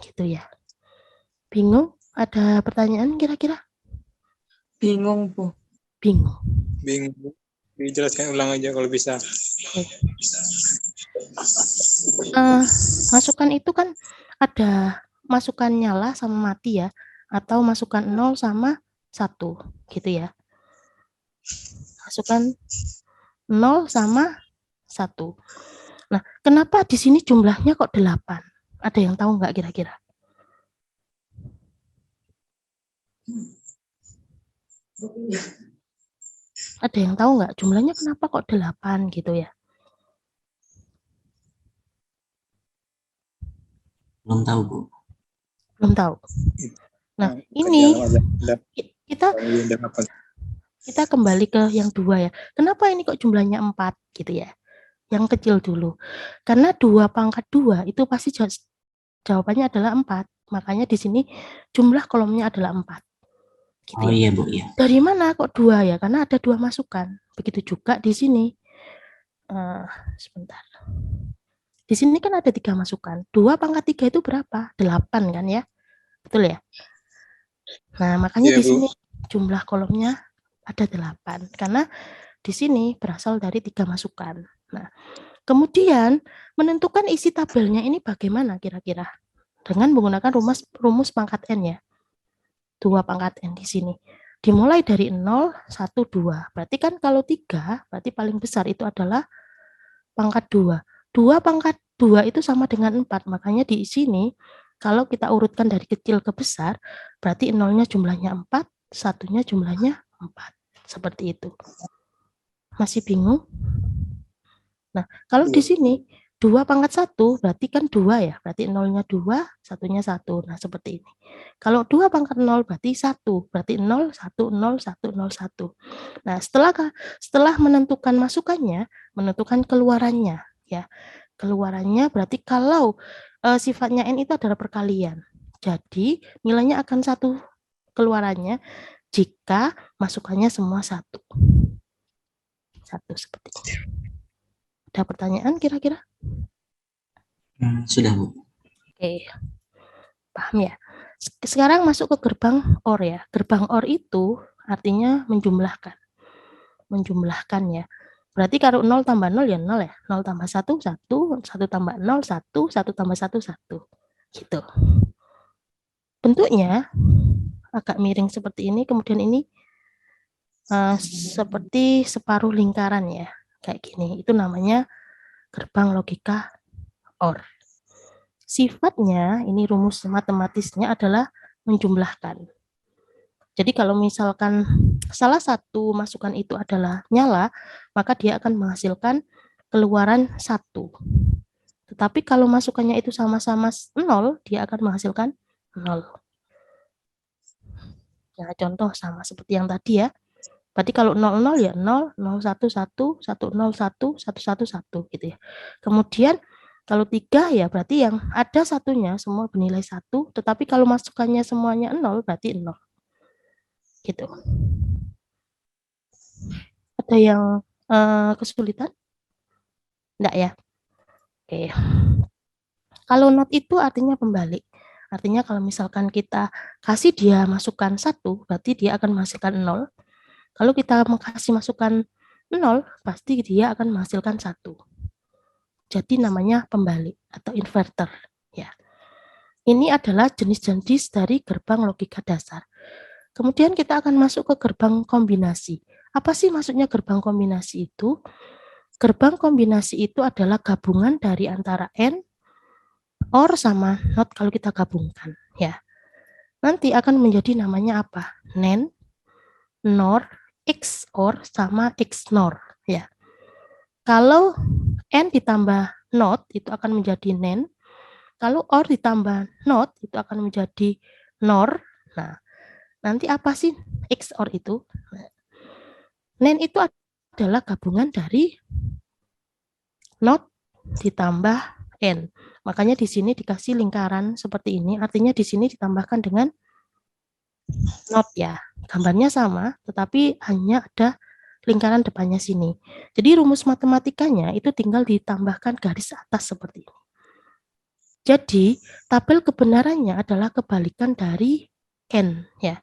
Gitu ya. Bingung? Ada pertanyaan kira-kira? Bingung, Bu. Bingung. Bingung. Dijelaskan ulang aja kalau bisa. Oke. Masukan itu kan ada masukan nyala sama mati ya, atau masukan 0 sama 1 gitu ya. Masukan 0 sama 1. Nah, kenapa di sini jumlahnya kok 8? Ada yang tahu nggak kira-kira? Ada yang tahu nggak jumlahnya kenapa kok 8 gitu ya? Belum tahu, Bu. Belum tahu. Nah, ini kita kembali ke yang 2 ya. Kenapa ini kok jumlahnya 4 gitu ya? Yang kecil dulu. Karena 2 pangkat 2 itu pasti jawabannya adalah 4. Makanya di sini jumlah kolomnya adalah 4. Gitu Oh ya. iya, Bu, ya. Dari mana kok 2 ya? Karena ada 2 masukan. Begitu juga di sini. Sebentar. Di sini kan ada 3 masukan. 2 pangkat 3 itu berapa? 8 kan ya? Betul ya? Nah, makanya di sini jumlah kolomnya ada 8. Karena di sini berasal dari 3 masukan. Nah, kemudian menentukan isi tabelnya ini bagaimana kira-kira? Dengan menggunakan rumus pangkat N ya. 2 pangkat N di sini. Dimulai dari 0, 1, 2. Berarti kan kalau 3, berarti paling besar itu adalah pangkat 2. 2 pangkat 2 itu sama dengan 4. Makanya di sini, kalau kita urutkan dari kecil ke besar, berarti 0-nya jumlahnya 4, 1-nya jumlahnya 4. Seperti itu. Masih bingung? Nah, kalau di sini 2 pangkat 1 berarti kan 2 ya. Berarti 0-nya 2, 1-nya 1. Nah, seperti ini. Kalau 2 pangkat 0 berarti 1. Berarti 0, 1, 0, 1, 0, 1. Nah, setelah menentukan masukannya, menentukan keluarannya ya. Keluarannya berarti kalau sifatnya N itu adalah perkalian. Jadi, nilainya akan 1 keluarannya jika masukannya semua 1. 1 seperti ini. Ada pertanyaan kira-kira? Sudah, Bu. Oke, paham ya. Sekarang masuk ke gerbang OR ya. Gerbang OR itu artinya menjumlahkan. Menjumlahkan ya. Berarti kalau 0 tambah 0 ya 0 ya. 0 tambah 1, 1. 1 tambah 0, 1. 1 tambah 1, 1. Gitu. Bentuknya agak miring seperti ini. Kemudian ini seperti separuh lingkaran ya. Kayak gini. Itu namanya gerbang logika OR. Sifatnya, ini rumus matematisnya adalah menjumlahkan. Jadi kalau misalkan salah satu masukan itu adalah nyala, maka dia akan menghasilkan keluaran 1. Tetapi kalau masukannya itu sama-sama 0, dia akan menghasilkan 0. Nah, contoh sama seperti yang tadi ya. Berarti kalau 00 ya 0, 011, 101, 111 gitu ya. Kemudian kalau 3 ya berarti yang ada satunya semua bernilai 1, tetapi kalau masukannya semuanya 0 berarti 0. Gitu. Ada yang kesulitan? Enggak ya? Oke. Kalau not itu artinya pembalik. Artinya kalau misalkan kita kasih dia masukan 1, berarti dia akan menghasilkan 0. Kalau kita kasih masukan 0, pasti dia akan menghasilkan 1. Jadi namanya pembalik atau inverter ya. Ini adalah jenis-jenis dari gerbang logika dasar. Kemudian kita akan masuk ke gerbang kombinasi. Apa sih maksudnya gerbang kombinasi itu? Gerbang kombinasi itu adalah gabungan dari antara N, OR sama NOT kalau kita gabungkan ya. Nanti akan menjadi namanya apa? NAND, NOR, XOR sama XNOR ya. Kalau N ditambah NOT itu akan menjadi NAND. Kalau OR ditambah NOT itu akan menjadi NOR. Nah, nanti apa sih XOR itu? NAND itu adalah gabungan dari NOT ditambah N. Makanya di sini dikasih lingkaran seperti ini. Artinya di sini ditambahkan dengan NOT ya. Gambarnya sama, tetapi hanya ada lingkaran depannya sini. Jadi rumus matematikanya itu tinggal ditambahkan garis atas seperti ini. Jadi tabel kebenarannya adalah kebalikan dari N ya.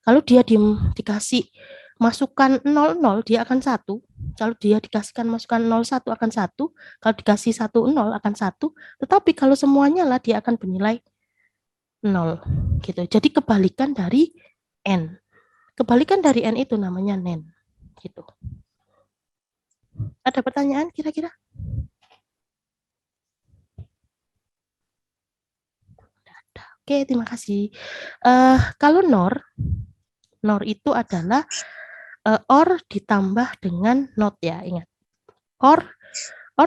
Kalau dia dikasih masukkan 00 dia akan 1. Kalau dia dikasihkan masukan 01 akan 1, kalau dikasih 10 akan 1, tetapi kalau semuanya lah dia akan bernilai 0 gitu. Jadi kebalikan dari n. Kebalikan dari n itu namanya nen gitu. Ada pertanyaan kira-kira? Oke, terima kasih. Kalau NOR itu adalah OR ditambah dengan NOT ya, ingat. OR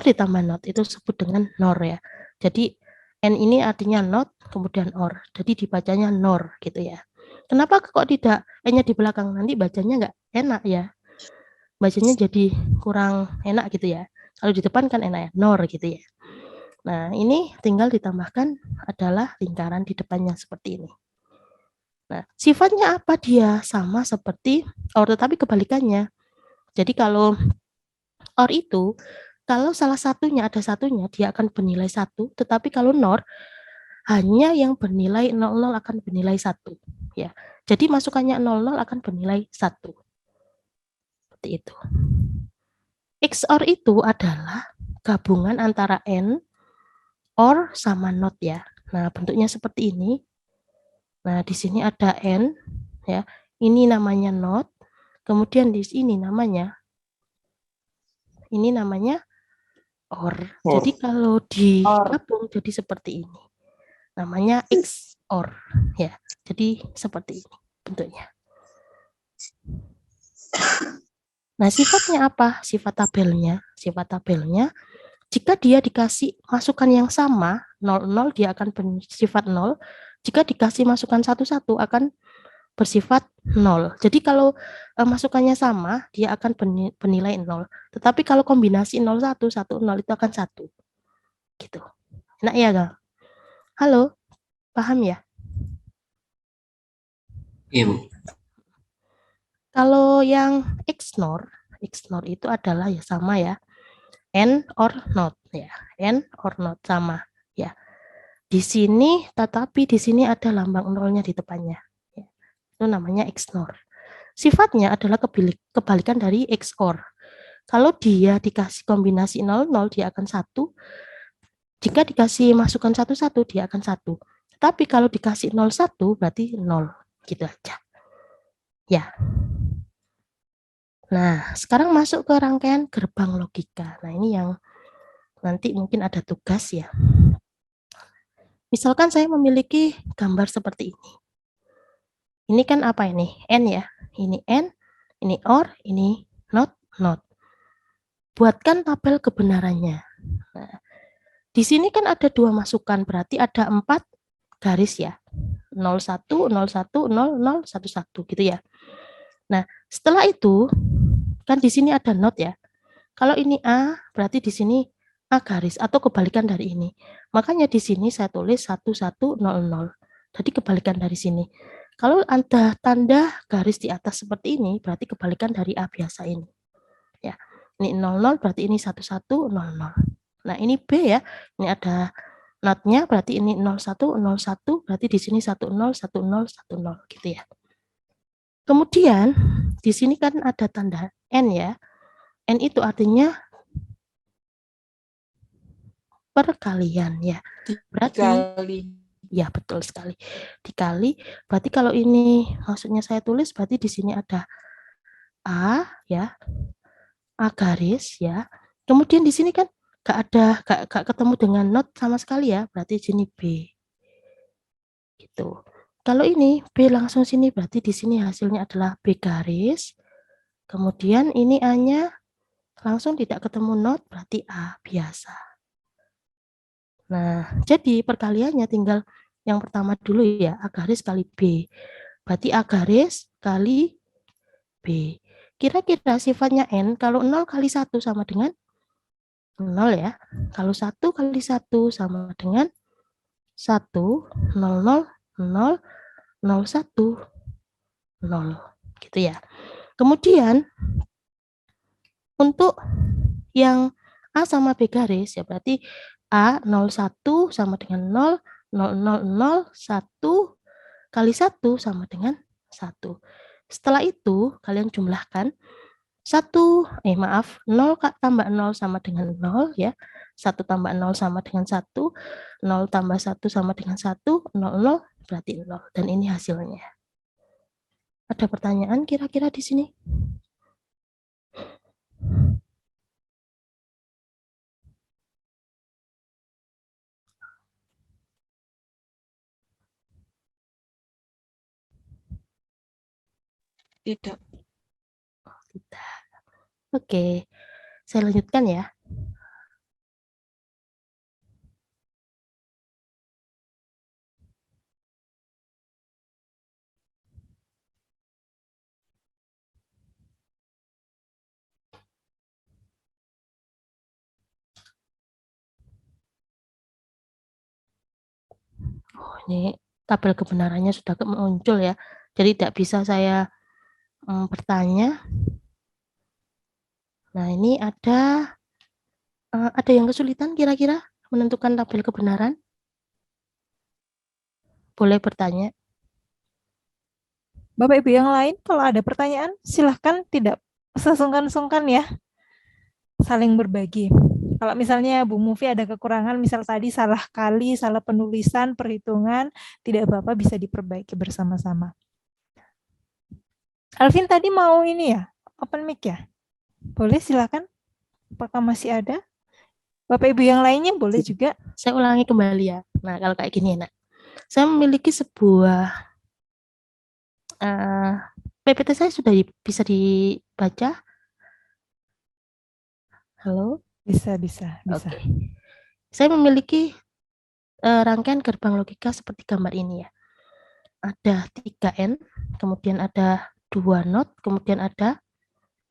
ditambah NOT itu disebut dengan NOR ya. Jadi N ini artinya NOT, kemudian OR. Jadi dibacanya NOR gitu ya. Kenapa kok tidak N-nya di belakang? Nanti bacanya nggak enak ya. Bacanya jadi kurang enak gitu ya. Kalau di depan kan enak ya, NOR gitu ya. Nah, ini tinggal ditambahkan adalah lingkaran di depannya seperti ini. Nah, sifatnya apa dia? Sama seperti OR, tetapi kebalikannya. Jadi kalau OR itu, kalau salah satunya ada satunya, dia akan bernilai 1, tetapi kalau NOR, hanya yang bernilai 00 akan bernilai 1. Ya. Jadi masukannya 00 akan bernilai 1. Seperti itu. XOR itu adalah gabungan antara N, OR sama NOT ya. Nah, bentuknya seperti ini. Nah, di sini ada N ya. Ini namanya NOT. Kemudian di sini namanya OR. Jadi kalau digabung jadi seperti ini. Namanya XOR ya. Jadi seperti ini bentuknya. Nah, sifatnya apa? Sifat tabelnya jika dia dikasih masukan yang sama, 00 dia akan bersifat 0. Jika dikasih masukan 11 akan bersifat 0. Jadi kalau masukannya sama, dia akan bernilai 0. Tetapi kalau kombinasi 01, 10 itu akan 1. Gitu. Enak ya, Gang? Halo? Paham ya? Iya, Bu. Kalau yang XNOR itu adalah ya sama ya. N or not ya. N or not sama ya. Di sini tetapi di sini ada lambang nolnya di depannya. Ya. Itu namanya XNOR. Sifatnya adalah kebalikan dari XOR. Kalau dia dikasih kombinasi 00 dia akan 1. Jika dikasih masukan 11 dia akan 1. Tapi kalau dikasih 01 berarti 0. Gitu aja. Ya. Nah, sekarang masuk ke rangkaian gerbang logika. Nah, ini yang nanti mungkin ada tugas ya. Misalkan saya memiliki gambar seperti ini. Ini kan apa ini? N ya. Ini N, ini OR, ini NOT. Buatkan tabel kebenarannya. Nah, di sini kan ada 2 masukan, berarti ada 4 garis ya. 01, 01, 00, 11 gitu ya. Nah, setelah itu kan di sini ada NOT ya. Kalau ini A, berarti di sini A garis atau kebalikan dari ini. Makanya di sini saya tulis 1100. Jadi kebalikan dari sini. Kalau ada tanda garis di atas seperti ini, berarti kebalikan dari A biasa ini. Ya. Ini 00 berarti ini 1100. Nah, ini B ya. Ini ada notnya berarti ini 01 berarti di sini 10 gitu ya. Kemudian di sini kan ada tanda N ya. N itu artinya perkalian ya. Berarti Dikali. ya betul sekali. Dikali berarti kalau ini maksudnya saya tulis berarti di sini ada A ya. A garis ya. Kemudian di sini kan gak ketemu dengan not sama sekali ya. Berarti di sini B. Gitu. Kalau ini B langsung sini berarti di sini hasilnya adalah B garis. Kemudian ini A-nya langsung tidak ketemu not berarti A biasa. Nah, jadi perkaliannya tinggal yang pertama dulu ya, A garis kali B. Berarti A garis kali B. Kira-kira sifatnya N, kalau 0 kali 1 sama dengan 0 ya. Kalau 1 kali 1 sama dengan 1, 0, 0, 0, 1, 0. Gitu ya. Kemudian, untuk yang A sama B garis, ya berarti A 01 sama dengan 0, 0, 0, 0, 1 kali 1 sama dengan 1. Setelah itu kalian jumlahkan 0 tambah 0 sama dengan 0 ya. 1 tambah 0 sama dengan 1, 0 tambah 1 sama dengan 1, 0 berarti 0. Dan ini hasilnya. Ada pertanyaan kira-kira di sini? Tidak. Tidak. Oke, saya lanjutkan ya. Oh, ini tabel kebenarannya sudah muncul ya. Jadi tidak bisa saya bertanya. Nah, ini ada yang kesulitan kira-kira menentukan tabel kebenaran? Boleh bertanya. Bapak Ibu yang lain, kalau ada pertanyaan, silahkan tidak sesungkan-sungkan ya, saling berbagi. Kalau misalnya Bu Mufi ada kekurangan, misal tadi salah kali, salah penulisan, perhitungan, tidak apa-apa, bisa diperbaiki bersama-sama. Alvin tadi mau ini ya, open mic ya? Boleh silakan. Apakah masih ada? Bapak Ibu yang lainnya boleh juga. Saya ulangi kembali ya. Nah, kalau kayak gini enak. Saya memiliki sebuah PPT saya sudah bisa dibaca. Halo? Bisa. Oke. Saya memiliki rangkaian gerbang logika seperti gambar ini ya. Ada 3N, kemudian ada 2 not, kemudian ada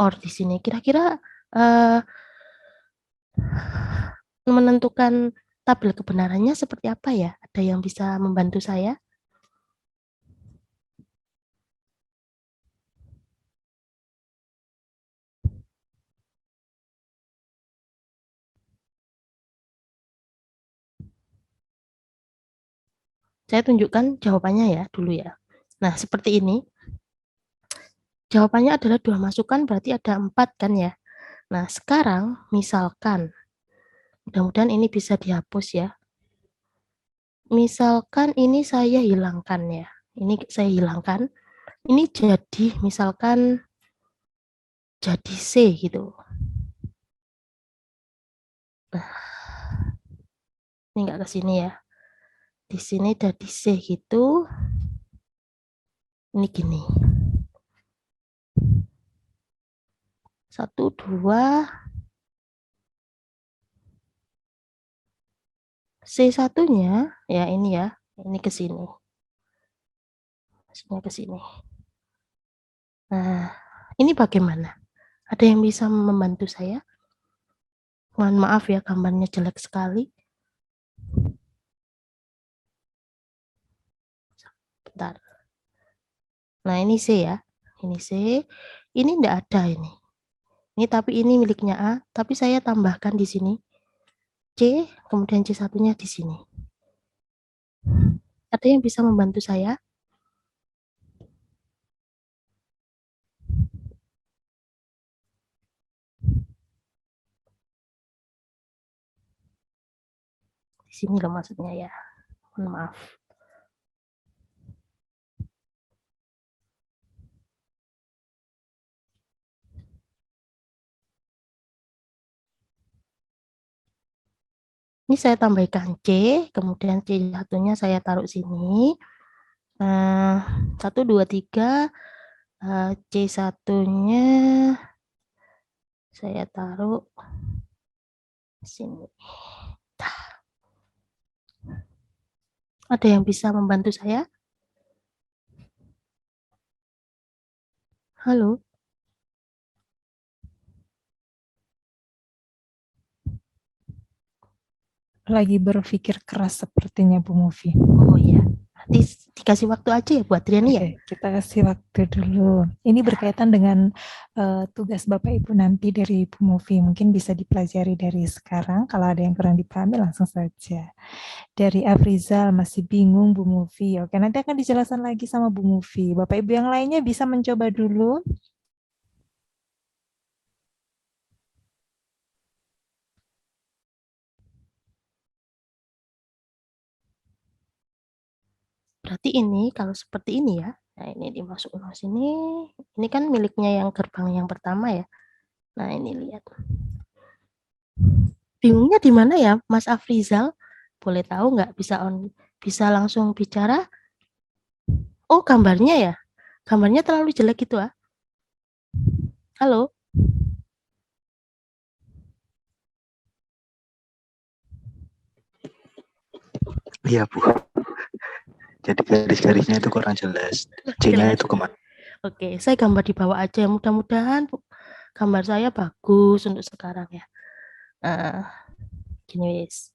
OR di sini. Kira-kira menentukan tabel kebenarannya seperti apa ya? Ada yang bisa membantu saya? Saya tunjukkan jawabannya ya dulu ya. Nah, seperti ini. Jawabannya adalah 2 masukan, berarti ada 4 kan ya. Nah, sekarang misalkan, mudah-mudahan ini bisa dihapus ya. Misalkan ini saya hilangkan ya. Ini saya hilangkan. Ini jadi, misalkan jadi C gitu. Nah, ini enggak ke sini ya. Di sini jadi C gitu. Ini gini. 1, 2. C1-nya ya ini ya. Ini ke sini. Maksudnya ke sini. Nah, ini bagaimana? Ada yang bisa membantu saya? Mohon maaf ya, gambarnya jelek sekali. Bentar. Nah, ini C ya. Ini C. Ini enggak ada ini. Ini tapi ini miliknya A, tapi saya tambahkan di sini C, kemudian C1-nya di sini. Ada yang bisa membantu saya? Di sini loh maksudnya ya. Mohon maaf. Ini saya tambahkan C, kemudian C1-nya saya taruh sini. 1, 2, 3. C1-nya saya taruh sini. Ada yang bisa membantu saya? Halo? Lagi berpikir keras sepertinya Bu Mufi. Oh ya, dikasih waktu aja ya buat Triani ya. Oke, kita kasih waktu dulu. Ini berkaitan dengan tugas Bapak Ibu nanti dari Bu Mufi. Mungkin bisa dipelajari dari sekarang. Kalau ada yang kurang dipahami langsung saja. Dari Afrizal masih bingung Bu Mufi. Oke, nanti akan dijelaskan lagi sama Bu Mufi. Bapak Ibu yang lainnya bisa mencoba dulu. Berarti ini kalau seperti ini ya. Nah, ini dimasukin ke sini. Ini kan miliknya yang gerbang yang pertama ya. Nah, ini lihat. Bingungnya di mana ya, Mas Afrizal? Boleh tahu nggak? Bisa langsung bicara? Oh, gambarnya ya. Gambarnya terlalu jelek gitu ah. Halo? Iya, Bu. Jadi garis-garisnya itu kurang jelas. C-nya Jelas. itu kemana? Oke, saya gambar di bawah aja. Mudah-mudahan gambar saya bagus untuk sekarang ya. Nah, gini wis.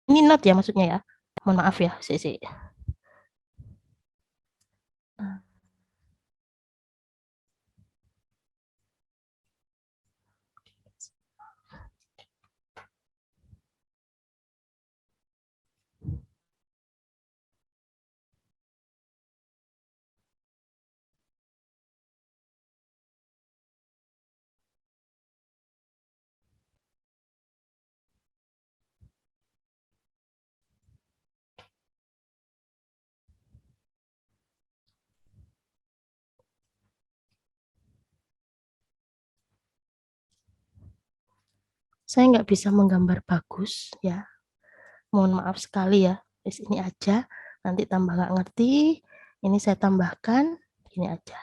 Ini not ya maksudnya ya. Mohon maaf ya, sih. Saya nggak bisa menggambar bagus ya. Mohon maaf sekali ya. Di sini aja. Nanti tambah nggak ngerti. Ini saya tambahkan. Ini aja.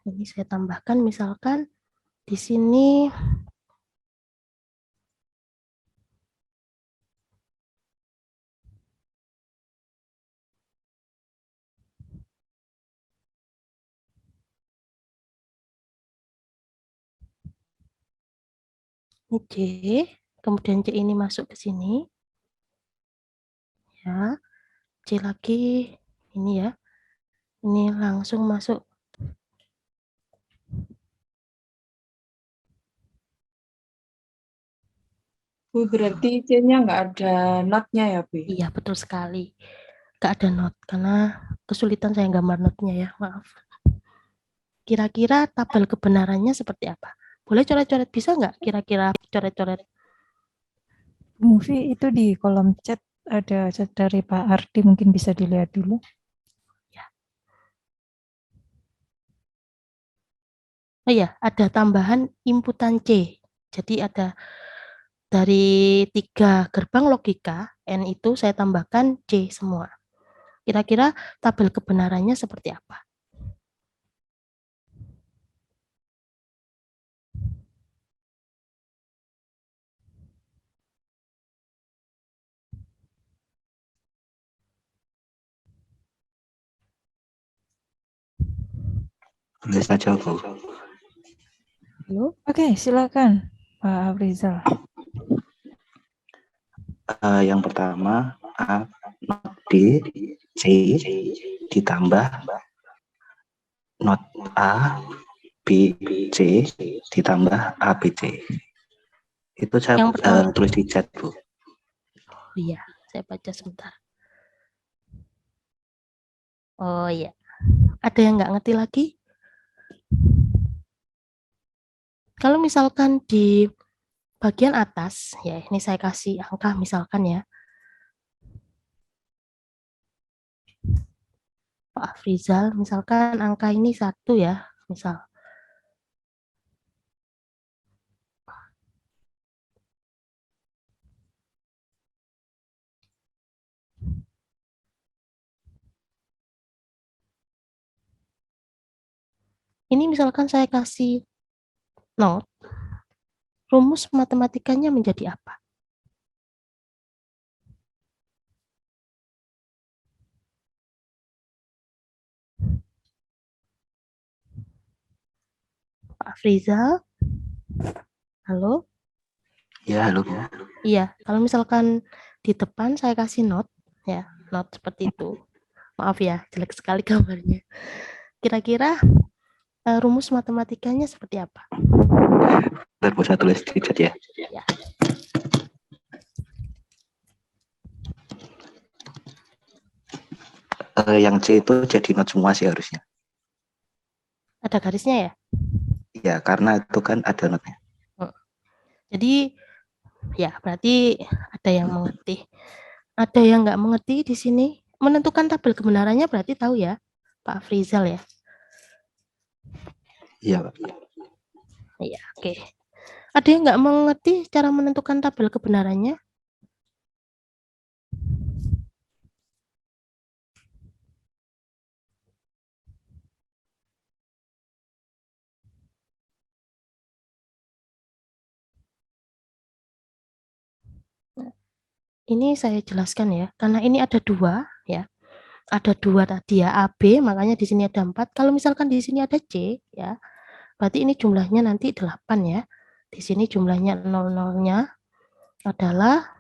Ini saya tambahkan misalkan di sini ini C, kemudian C ini masuk ke sini. Ya, C lagi ini ya. Ini langsung masuk. Bu, berarti C-nya nggak ada not-nya ya, Bu? Iya, betul sekali. Nggak ada not, karena kesulitan saya gambar notnya ya, maaf. Kira-kira tabel kebenarannya seperti apa? Boleh coret-coret, bisa nggak kira-kira coret-coret? Bu Mufi itu di kolom chat ada chat dari Pak Ardi, mungkin bisa dilihat dulu. Ya. Oh iya, ada tambahan inputan C. Jadi ada dari 3 gerbang logika, N itu saya tambahkan C semua. Kira-kira tabel kebenarannya seperti apa? Boleh saja, Bu. Halo? Oke, silakan Pak Afrizal. Yang pertama A, not B, C, ditambah not A, B, C, ditambah A, B, C. Itu saya Yang pertama. tulis di chat, Bu. Oh iya, saya baca sebentar. Oh iya. Ada yang nggak ngerti lagi? Kalau misalkan di bagian atas, ya ini saya kasih angka misalkan ya. Pak Afrizal, misalkan angka ini 1 ya, misal. Ini misalkan saya kasih not, rumus matematikanya menjadi apa? Pak Frizal, halo? Ya, halo. Iya, kalau misalkan di depan saya kasih not, ya, not seperti itu. Maaf ya, jelek sekali gambarnya. Kira-kira rumus matematikanya seperti apa? Bentar, Bu, saya tulis di chat ya. Ya. Yang C itu jadi not semua sih harusnya. Ada garisnya ya? Ya, karena itu kan ada notnya. Jadi ya berarti ada yang mengerti. Ada yang nggak mengerti di sini. Menentukan tabel kebenarannya berarti tahu ya, Pak Frizal ya? Iya, Pak. Iya, oke. Ada yang nggak mengerti cara menentukan tabel kebenarannya? Ini saya jelaskan ya, karena ini ada dua ya. Ada dua tadi ya, A, B, makanya di sini ada 4. Kalau misalkan di sini ada C ya, berarti ini jumlahnya nanti 8 ya. Di sini jumlahnya 00-nya adalah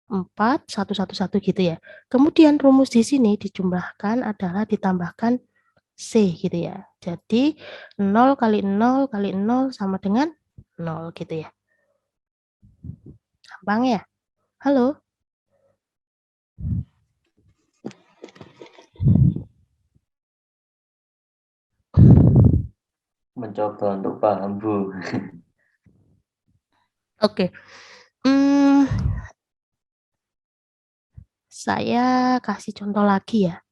4, 1, 1, 1 gitu ya. Kemudian rumus di sini dijumlahkan adalah ditambahkan C gitu ya. Jadi 0 kali 0 kali 0 sama dengan 0 gitu ya. Gampang ya? Halo? Mencoba untuk paham, Bu. Oke. Saya kasih contoh lagi ya.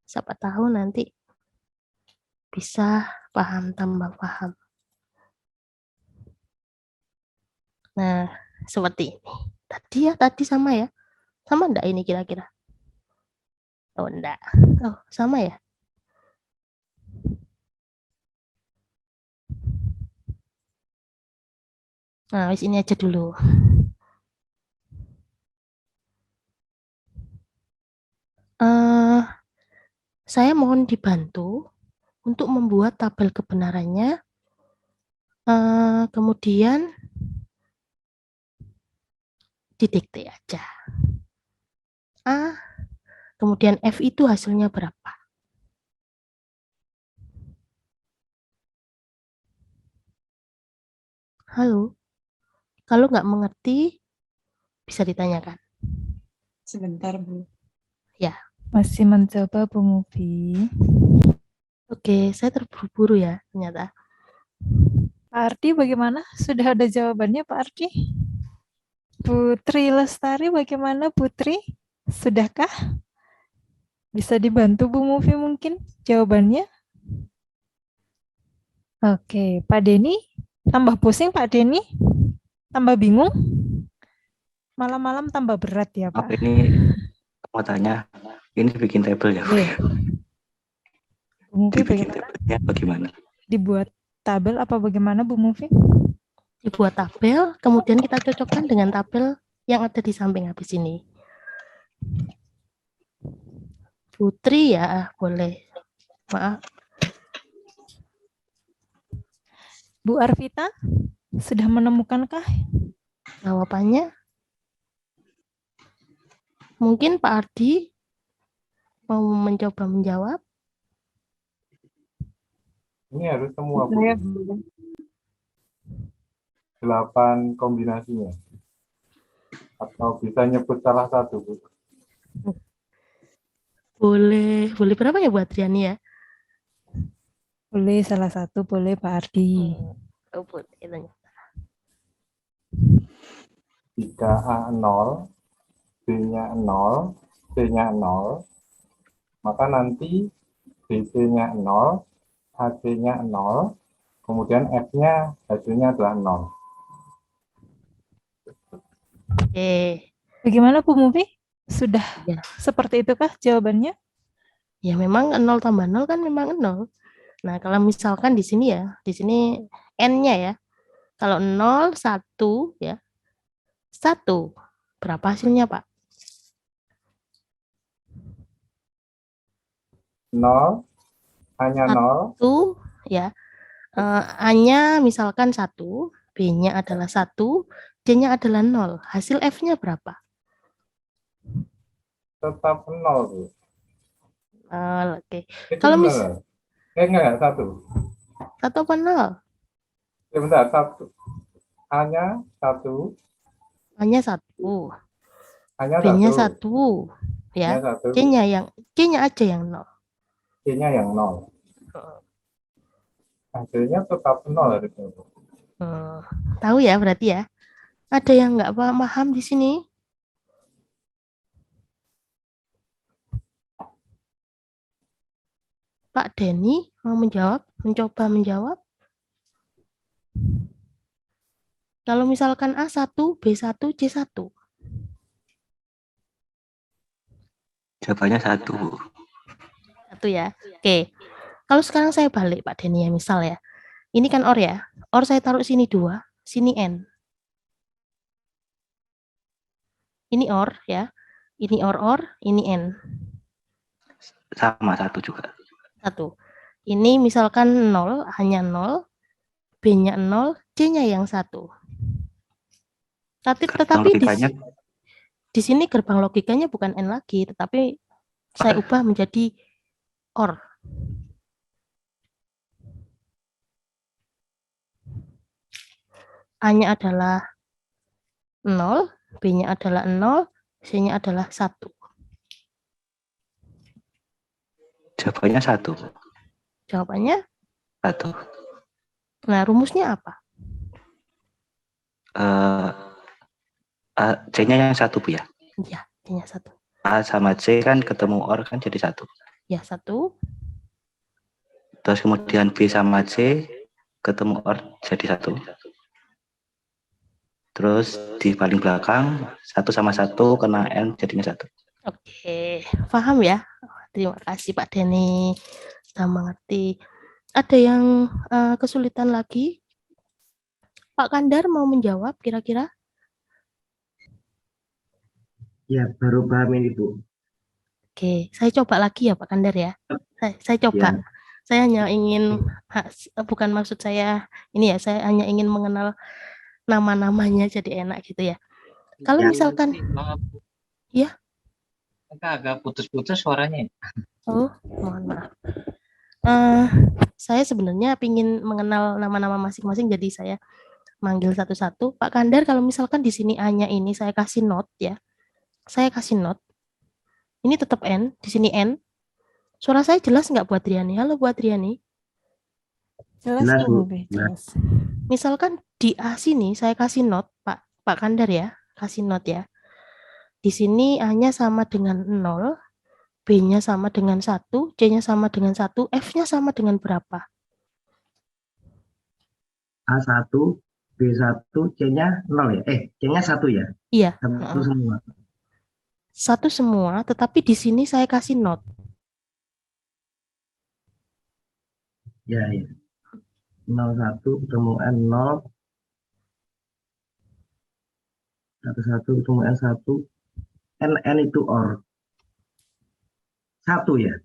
Siapa tahu nanti bisa paham tambah paham. Nah, seperti ini. Tadi sama ya? Sama enggak ini kira-kira? Oh, enggak. Oh, sama ya? Nah, wis ini aja dulu. Saya mohon dibantu untuk membuat tabel kebenarannya. Kemudian didikte aja. A, kemudian F itu hasilnya berapa? Halo? Kalau nggak mengerti, bisa ditanyakan. Sebentar, Bu. Ya. Masih mencoba Bu Mufi. Oke, saya terburu-buru ya ternyata. Pak Ardi bagaimana? Sudah ada jawabannya Pak Ardi? Putri Lestari bagaimana Putri? Sudahkah? Bisa dibantu Bu Mufi mungkin jawabannya? Oke, Pak Denny, tambah pusing Pak Denny? Tambah bingung? Malam-malam tambah berat ya Pak? Ini mau tanya, ini bikin tabel ya? Bu Mufi Dibikin bagaimana? tabelnya bagaimana? Dibuat tabel apa bagaimana Bu Mufi? Dibuat tabel, kemudian kita cocokkan dengan tabel yang ada di samping habis ini. Putri ya, boleh. Maaf. Bu Arvita, sudah menemukankah jawabannya? Mungkin Pak Ardi mau mencoba menjawab. Ini harus semua, Bu. 8 kombinasinya. Atau bisa nyebut salah satu, Bu. Boleh berapa ya Bu Adriani ya? Boleh salah satu, boleh Pak Ardi. Oh, boleh. 3A0, B-nya 0, C-nya 0, maka nanti BC-nya 0, AC-nya 0, kemudian F-nya hasilnya adalah 0. Oke. Bagaimana Bu Mufi? Sudah ya. Seperti itukah jawabannya? Ya memang 0 tambah 0 kan memang 0. Nah, kalau misalkan di sini ya, di sini N-nya ya. Kalau 0, 1 ya. 1. Berapa hasilnya, Pak? 0, hanya 0, 1 ya. A-nya misalkan 1, B-nya adalah 1, C-nya adalah 0. Hasil F-nya berapa? tetap 0, Bu. Oke. Itu Kalau benar. Enggak, 1. 1 apa 0? Ya bentar, 1. Hanya 1, A-nya 1, hanya B-nya 1, 1, hanya ya. 1, C-nya aja yang 0. C-nya yang 0. Hasilnya tetap 0 harusnya, Bu. Tahu ya berarti ya. Ada yang nggak paham di sini? Pak Denny mau menjawab, mencoba menjawab. Kalau misalkan A1, B1, C1. Jawabannya 1, Bu. 1 ya. Oke. Kalau sekarang saya balik Pak Denny ya, misal ya. Ini kan OR ya. OR saya taruh sini 2, sini N. Ini OR ya. Ini OR, ini N. Sama 1 juga. 1. Ini misalkan 0, hanya 0, B-nya 0, C-nya yang 1. Tetapi di sini gerbang logikanya bukan N lagi, tetapi saya ubah menjadi OR. A-nya adalah 0, B-nya adalah 0, C-nya adalah 1. Jawabannya 1. Jawabannya 1. Nah, rumusnya apa? C-nya yang 1, Bu ya? Iya, C-nya 1. A sama C kan ketemu OR kan jadi 1. Ya, 1. Terus kemudian B sama C ketemu OR jadi 1. Terus di paling belakang 1 sama 1 kena N jadinya 1. Oke, paham ya? Terima kasih Pak Denny sudah mengerti. Ada yang kesulitan lagi? Pak Kandar mau menjawab kira-kira? Ya, baru paham ini, Bu. Oke, saya coba lagi ya Pak Kandar ya. Saya coba. Ya. Saya hanya ingin, bukan maksud saya ini ya, saya hanya ingin mengenal nama-namanya jadi enak gitu ya. Kalau misalkan, ya, agak putus-putus suaranya. oh, mohon maaf. Saya sebenarnya ingin mengenal nama-nama masing-masing, jadi saya manggil satu-satu. Pak Kandar, kalau misalkan di sini A-nya ini saya kasih not ya, saya kasih not. Ini tetap N, di sini N. Suara saya jelas nggak buat Riani? Halo buat Riani. Jelas, Bu. Jelas. Misalkan di A sini saya kasih not, Pak Kandar ya, kasih not ya. Di sini A-nya sama dengan 0, B-nya sama dengan 1, C-nya sama dengan 1, F-nya sama dengan berapa? A1, B1, C-nya 0 ya? C-nya 1 ya? Iya. 1 semua. 1 semua, tetapi di sini saya kasih not. Ya, ya. 01 ketemu N0. 11 ketemu N1. N itu OR. 1 ya?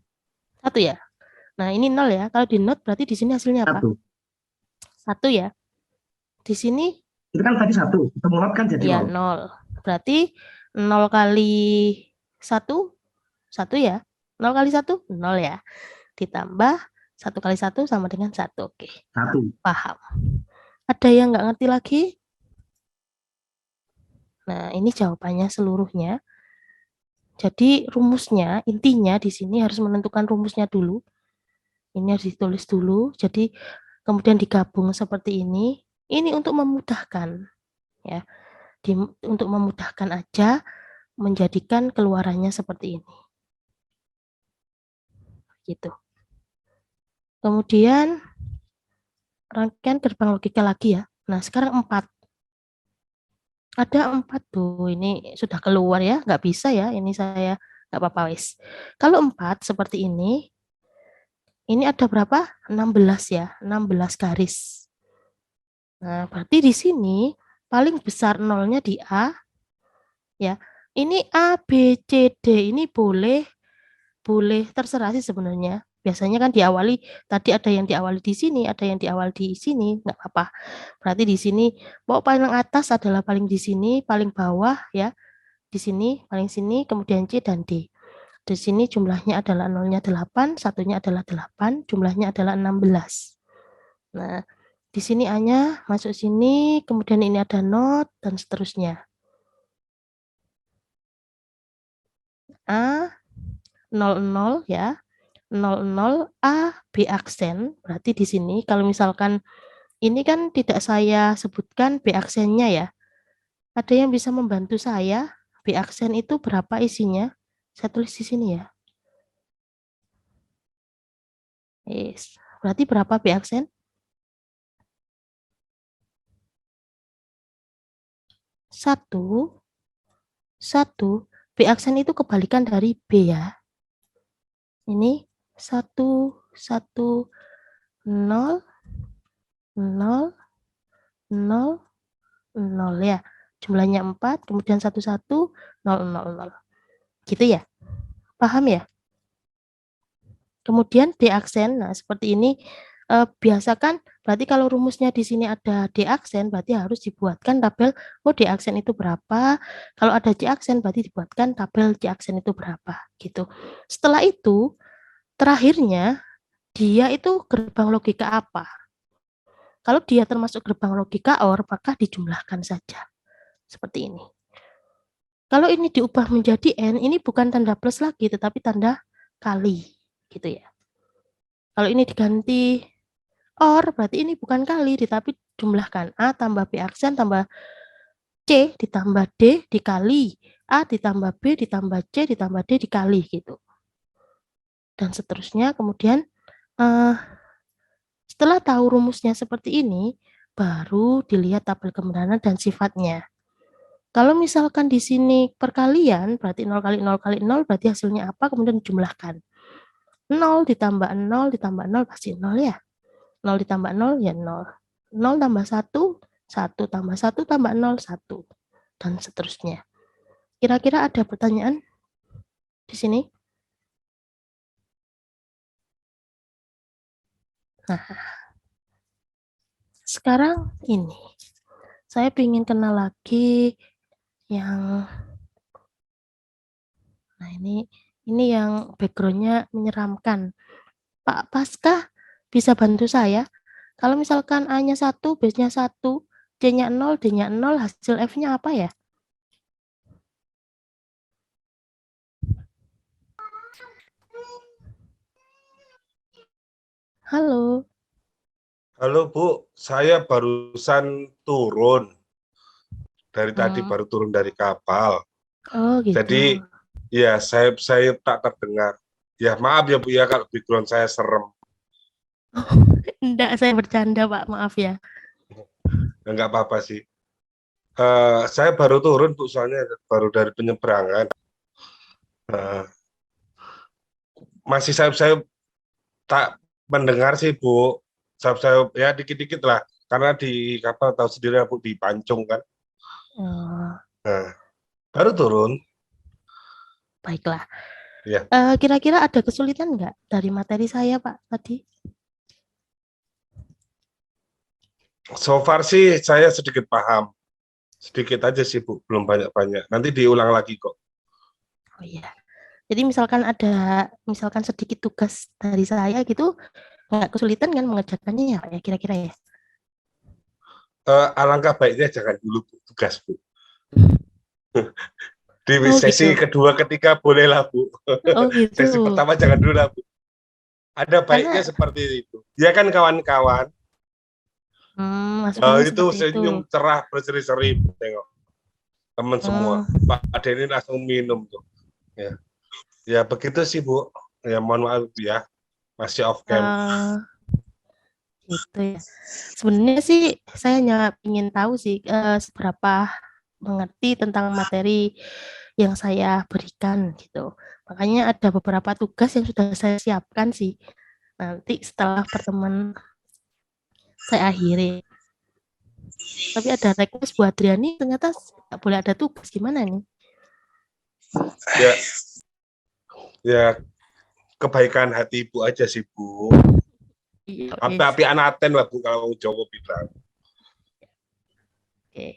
1 ya? Nah, ini 0 ya. Kalau di not berarti di sini hasilnya apa? 1. 1 ya. Di sini itu kan tadi 1, ketemu not kan jadi ya 0. 0. Berarti 0 kali 1 1 ya. 0 kali 1 0 ya. Ditambah 1 kali 1 sama dengan 1. Oke. 1. Paham. Ada yang nggak ngerti lagi? Nah, ini jawabannya seluruhnya. Jadi rumusnya, intinya di sini harus menentukan rumusnya dulu. Ini harus ditulis dulu. Jadi kemudian digabung seperti ini. Ini untuk memudahkan, ya. Untuk memudahkan aja, menjadikan keluarannya seperti ini. Gitu. Kemudian rangkaian gerbang logika lagi ya. Nah, sekarang 4. Ada 4 tuh, ini sudah keluar ya, nggak bisa ya, ini saya nggak apa-apa wis. Kalau 4 seperti ini ada berapa? 16 ya, 16 garis. Nah, berarti di sini paling besar nolnya di A, ya. Ini A, B, C, D ini boleh terserah sih sebenarnya. Biasanya kan diawali, tadi ada yang diawali di sini, ada yang diawali di sini, nggak apa-apa. Berarti di sini, paling atas adalah paling di sini, paling bawah ya, di sini, paling sini, kemudian C dan D. Di sini jumlahnya adalah nolnya 8, satunya adalah 8, jumlahnya adalah 16. Nah, di sini A-nya masuk sini, kemudian ini ada not, dan seterusnya. A, 00 ya, 00 A, B aksen, berarti di sini kalau misalkan ini kan tidak saya sebutkan B aksennya ya. Ada yang bisa membantu saya? B aksen itu berapa isinya? Saya tulis di sini ya. Yes. Berarti berapa B aksen? 1. B aksen itu kebalikan dari B ya. Ini 1, 1, 0, 0, 0, 0 ya. Jumlahnya 4, kemudian 1, 1, 0, 0, 0. Gitu ya? Paham ya? Kemudian D aksen, nah seperti ini biasakan, berarti kalau rumusnya di sini ada D aksen, berarti harus dibuatkan tabel, D aksen itu berapa, kalau ada C aksen, berarti dibuatkan tabel C aksen itu berapa, gitu. Setelah itu, terakhirnya, dia itu gerbang logika apa? Kalau dia termasuk gerbang logika OR, maka dijumlahkan saja. Seperti ini. Kalau ini diubah menjadi N, ini bukan tanda plus lagi, tetapi tanda kali. Gitu ya. Kalau ini diganti OR, berarti ini bukan kali, tetapi jumlahkan A tambah B aksen tambah C ditambah D dikali A ditambah B ditambah C ditambah D dikali gitu. Dan seterusnya, kemudian setelah tahu rumusnya seperti ini, baru dilihat tabel kebenaran dan sifatnya. Kalau misalkan di sini perkalian, berarti 0 kali 0 kali 0, berarti hasilnya apa, kemudian jumlahkan. 0 ditambah 0 ditambah 0 pasti 0 ya. 0 ditambah 0 ya 0. 0 tambah 1, 1 tambah 1 tambah 0, 1. Dan seterusnya. Kira-kira ada pertanyaan di sini? Nah, sekarang ini. Saya ingin kenal lagi yang, nah ini yang background-nya menyeramkan. Pak Paskah bisa bantu saya? Kalau misalkan A-nya 1, B-nya 1, C-nya 0, D-nya 0, hasil F-nya apa ya? Halo. Halo Bu, saya barusan turun. Dari tadi baru turun dari kapal. Oh gitu. Jadi ya saya tak terdengar. Ya maaf ya Bu ya kalau background saya serem. Enggak, saya bercanda Pak, maaf ya. Enggak apa-apa sih. Saya baru turun Bu, soalnya baru dari penyeberangan. Masih saya tak mendengar sih Bu. Saya ya dikit-dikit lah. Karena di kapal tahu sendiri Bu, di Pancung kan. Nah, baru turun. Baiklah. Ya. Kira-kira ada kesulitan nggak dari materi saya Pak tadi? So far sih saya sedikit paham. Sedikit aja sih Bu, belum banyak-banyak. Nanti diulang lagi kok. Oh iya. Jadi misalkan ada sedikit tugas dari saya gitu, nggak kesulitan kan mengerjakannya ya Pak ya kira-kira ya? Alangkah baiknya jangan dulu Bu, tugas Bu. Di sesi gitu. kedua, ketiga bolehlah Bu. Oh gitu. Sesi pertama jangan dulu lah Bu. Ada baiknya seperti itu. Dia kan kawan-kawan. Itu senyum cerah berseri-seri tengok teman semua. Pak Denny langsung minum tuh. Ya begitu sih Bu. Ya mohon maaf ya, masih off cam. Gitu ya. Sebenarnya sih saya hanya ingin tahu sih seberapa mengerti tentang materi yang saya berikan gitu. Makanya ada beberapa tugas yang sudah saya siapkan sih. Nanti setelah pertemuan saya akhiri. Tapi ada request buat Adriani, ternyata nggak boleh ada tugas. Gimana nih? Ya, ya kebaikan hati Ibu aja sih, Bu. Iya, Api-api anaten lah, Bu, kalau Jawa bilang. Oke.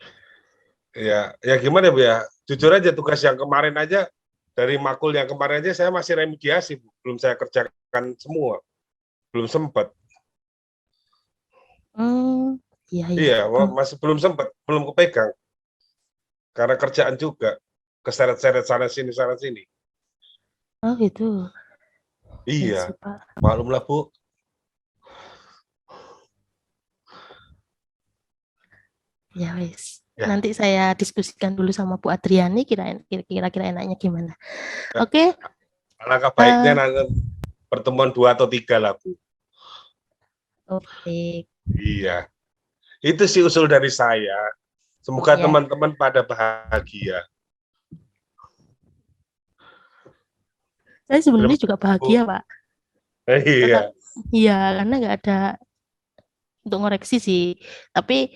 Ya gimana, Bu ya? Jujur aja tugas yang kemarin aja, dari makul yang kemarin aja saya masih remediasi, Bu. Belum saya kerjakan semua. Belum sempat. Iya. Iya, masih belum sempat, belum kepegang. Karena kerjaan juga, keseret-seret sana sini. Oh gitu. Iya, Yes, Pak. maklumlah, Bu. Ya wis. Ya. Nanti saya diskusikan dulu sama Bu Adriani kira-kira enaknya gimana. Ya. Oke. Alangkah baiknya nanti pertemuan 2 atau 3 lah, Bu. Oke. Iya. Itu sih usul dari saya. Semoga teman-teman pada bahagia. Saya sebenarnya juga bahagia, Pak. Iya. Iya, karena nggak ada untuk ngoreksi sih. Tapi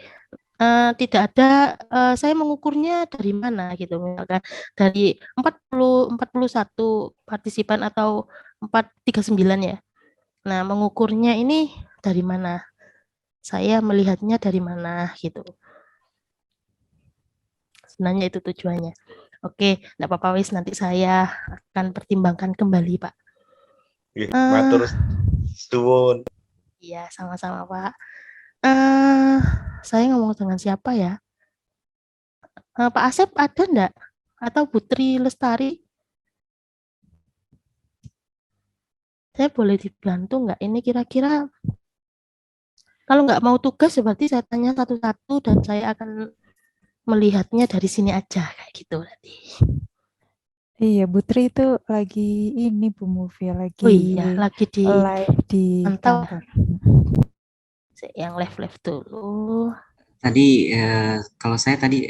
tidak ada, saya mengukurnya dari mana gitu, misalkan dari 41 partisipan atau 439 ya. Nah, mengukurnya ini dari mana? Saya melihatnya dari mana gitu. Sebenarnya itu tujuannya. Oke, enggak apa-apa wis, nanti saya akan pertimbangkan kembali, Pak. Matur suwun. Iya, sama-sama, Pak. Saya ngomong dengan siapa ya? Pak Asep ada enggak? Atau Putri Lestari? Saya boleh dibantu enggak? Ini kira-kira kalau nggak mau tugas berarti saya tanya satu-satu dan saya akan melihatnya dari sini aja kayak gitu tadi. Iya, Putri itu lagi ini Bu Mufi lagi. Oh iya, lagi di live di kantor. Yang live dulu. Tadi kalau saya tadi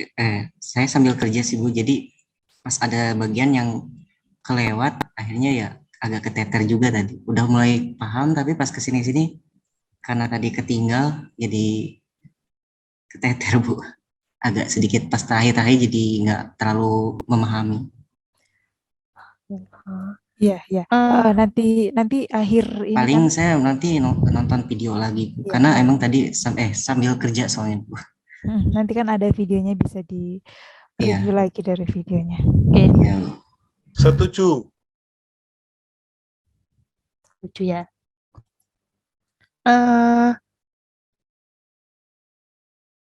saya sambil kerja sih Bu, jadi pas ada bagian yang kelewat akhirnya ya agak keteter juga tadi. Udah mulai paham tapi pas kesini-sini karena tadi ketinggal jadi keteter Bu. Agak sedikit pas terakhir-terakhir jadi nggak terlalu memahami. Iya. Nanti akhir ini paling kan, saya nanti nonton video lagi Bu. Karena emang tadi sambil kerja soalnya Bu. Nanti kan ada videonya, bisa di review lagi dari videonya. Oke. Setuju. Setuju ya.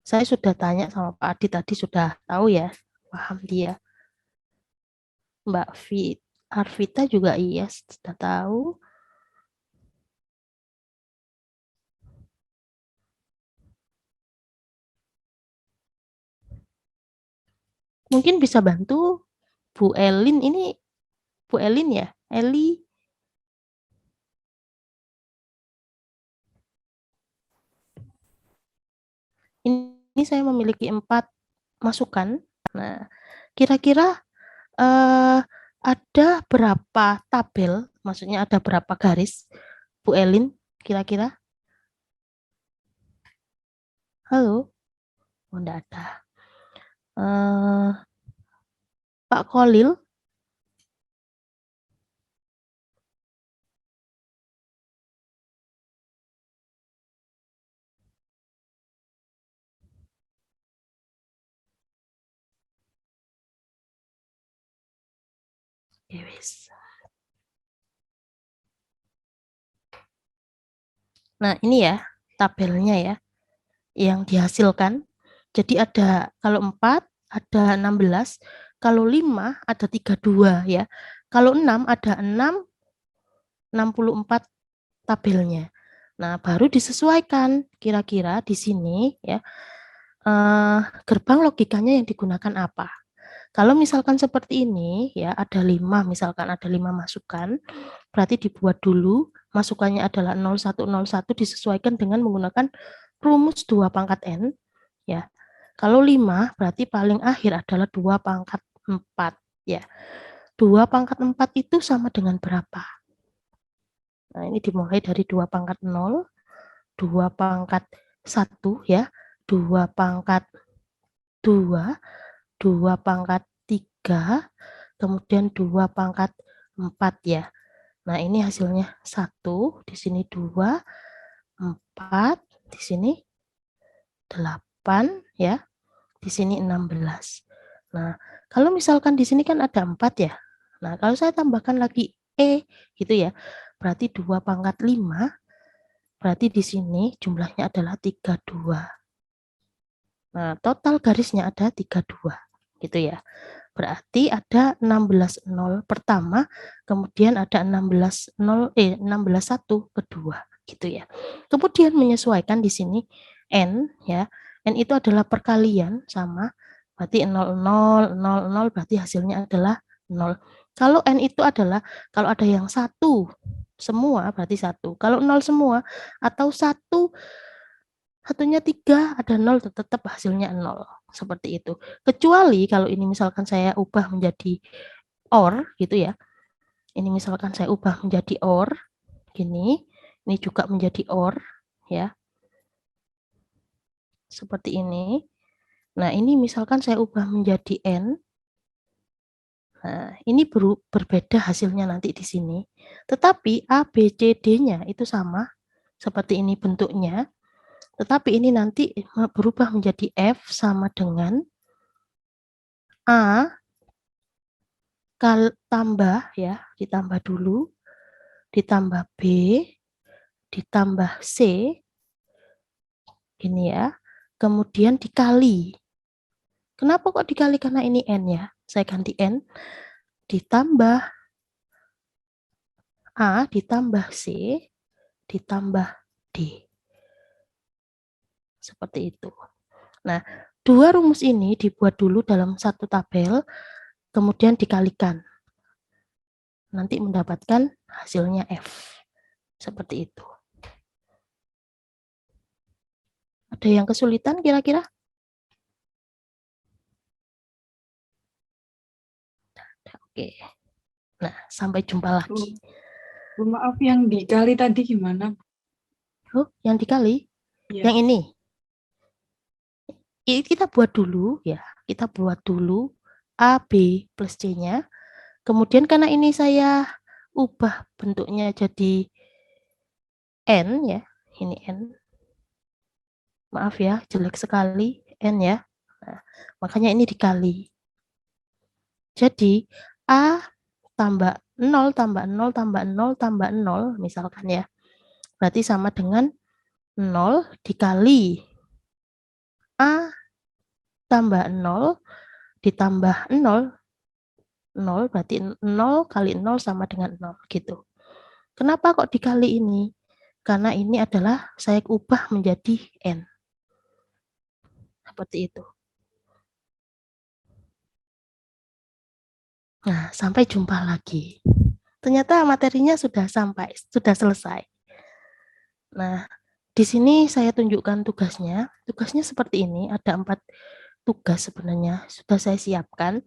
Saya sudah tanya sama Pak Adi tadi, sudah tahu ya, paham dia. Mbak Arvita juga iya, sudah tahu. Mungkin bisa bantu Bu Elin, ini Bu Elin ya? Eli? Ini saya memiliki 4 masukan. Nah, kira-kira ada berapa tabel, maksudnya ada berapa garis, Bu Elin, kira-kira? Halo? Oh, enggak ada. Pak Kolil? Yes. Nah, ini ya tabelnya ya yang dihasilkan. Jadi ada kalau 4 ada 16, kalau 5 ada 32 ya. Kalau 6 ada 64 tabelnya. Nah, baru disesuaikan kira-kira di sini ya. Gerbang logikanya yang digunakan apa? Kalau misalkan seperti ini ya, ada 5, misalkan ada 5 masukan, berarti dibuat dulu masukannya adalah 0101 disesuaikan dengan menggunakan rumus 2 pangkat N ya. Kalau 5 berarti paling akhir adalah 2 pangkat 4 ya. 2 pangkat 4 itu sama dengan berapa? Nah, ini dimulai dari 2 pangkat 0, 2 pangkat 1 ya, 2 pangkat 2, 2 pangkat 3, kemudian 2 pangkat 4 ya. Nah, ini hasilnya 1, di sini 2, 4, di sini 8 ya, di sini 16. Nah, kalau misalkan di sini kan ada 4 ya. Nah, kalau saya tambahkan lagi gitu ya, berarti 2 pangkat 5, berarti di sini jumlahnya adalah 32. Nah, total garisnya ada 32 gitu ya. Berarti ada 16 nol pertama, kemudian ada 16 1 kedua gitu ya. Kemudian menyesuaikan di sini n ya. N itu adalah perkalian sama berarti 0 0 0 0 berarti hasilnya adalah 0. Kalau n itu adalah kalau ada yang 1 semua berarti 1. Kalau 0 semua atau 1 satunya 3 ada 0 tetap hasilnya 0 seperti itu. Kecuali kalau ini misalkan saya ubah menjadi OR gitu ya. Ini misalkan saya ubah menjadi OR gini, ini juga menjadi OR ya. Seperti ini. Nah, ini misalkan saya ubah menjadi N. Nah, ini berbeda hasilnya nanti di sini. Tetapi A, B, C, D-nya itu sama. Seperti ini bentuknya. Tetapi ini nanti berubah menjadi F sama dengan A tambah ya, ditambah dulu, ditambah B, ditambah C, ini ya, kemudian dikali. Kenapa kok dikali? Karena ini N ya, saya ganti N, ditambah A, ditambah C, ditambah D. Seperti itu. Nah, dua rumus ini dibuat dulu dalam satu tabel, kemudian dikalikan. Nanti mendapatkan hasilnya F. Seperti itu. Ada yang kesulitan kira-kira? Oke. Nah, sampai jumpa lagi. Bu, maaf yang dikali tadi gimana? Oh, yang dikali? Ya. Yang ini. Kita buat dulu ya. Kita buat dulu AB plus C-nya. Kemudian karena ini saya ubah bentuknya jadi N ya. Ini N. Maaf ya, jelek sekali N ya. Nah, makanya ini dikali. Jadi A tambah 0 tambah 0 tambah 0 tambah 0 misalkan ya. Berarti sama dengan 0 dikali A tambah 0 ditambah 0. 0 berarti 0 kali 0 sama dengan 0 gitu. Kenapa kok dikali ini? Karena ini adalah saya ubah menjadi N. Seperti itu. Nah, sampai jumpa lagi. Ternyata materinya sudah selesai. Nah, di sini saya tunjukkan tugasnya. Tugasnya seperti ini, ada 4 tugas sebenarnya sudah saya siapkan.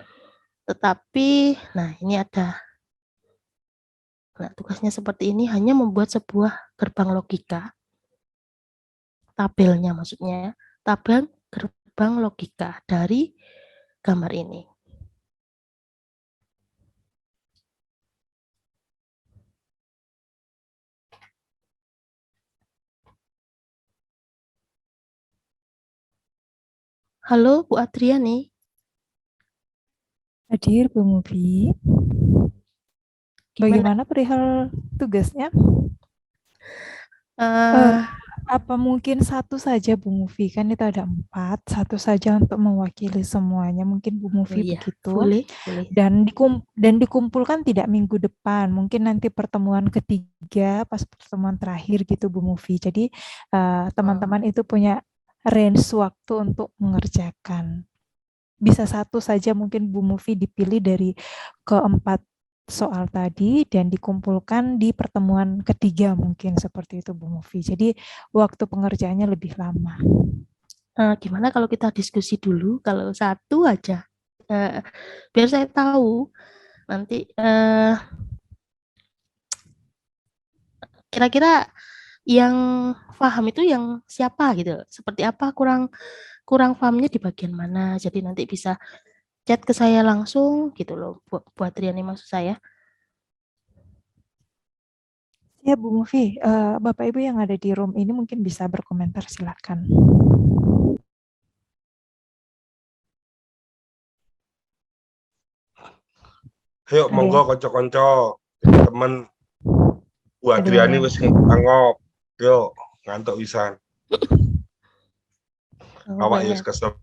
Tetapi, nah ini ada. Nah, tugasnya seperti ini, hanya membuat sebuah gerbang logika. Tabelnya maksudnya, tabel gerbang logika dari gambar ini. Halo, Bu Adriani. Hadir, Bu Mufi. Bagaimana perihal tugasnya? Apa mungkin satu saja Bu Mufi? Kan itu ada 4, satu saja untuk mewakili semuanya. Mungkin Bu Mufi begitu. Boleh. Dan dikumpulkan tidak minggu depan. Mungkin nanti pertemuan ketiga, pas pertemuan terakhir gitu Bu Mufi. Jadi teman-teman itu punya range waktu untuk mengerjakan. Bisa satu saja mungkin Bu Mufi dipilih dari keempat soal tadi dan dikumpulkan di pertemuan ketiga mungkin seperti itu Bu Mufi. Jadi waktu pengerjaannya lebih lama. Gimana kalau kita diskusi dulu, kalau satu aja, biar saya tahu Nanti kira-kira yang paham itu yang siapa gitu? Seperti apa, kurang pahamnya di bagian mana? Jadi nanti bisa chat ke saya langsung gitu loh, buat Riani maksud saya. Ya Bu Mufi, Bapak Ibu yang ada di room ini mungkin bisa berkomentar, silakan. Yuk, monggo konco-konco, teman Bu Adriani wis ngangop. Yuk, ngantuk pisan. Awak wis kesel.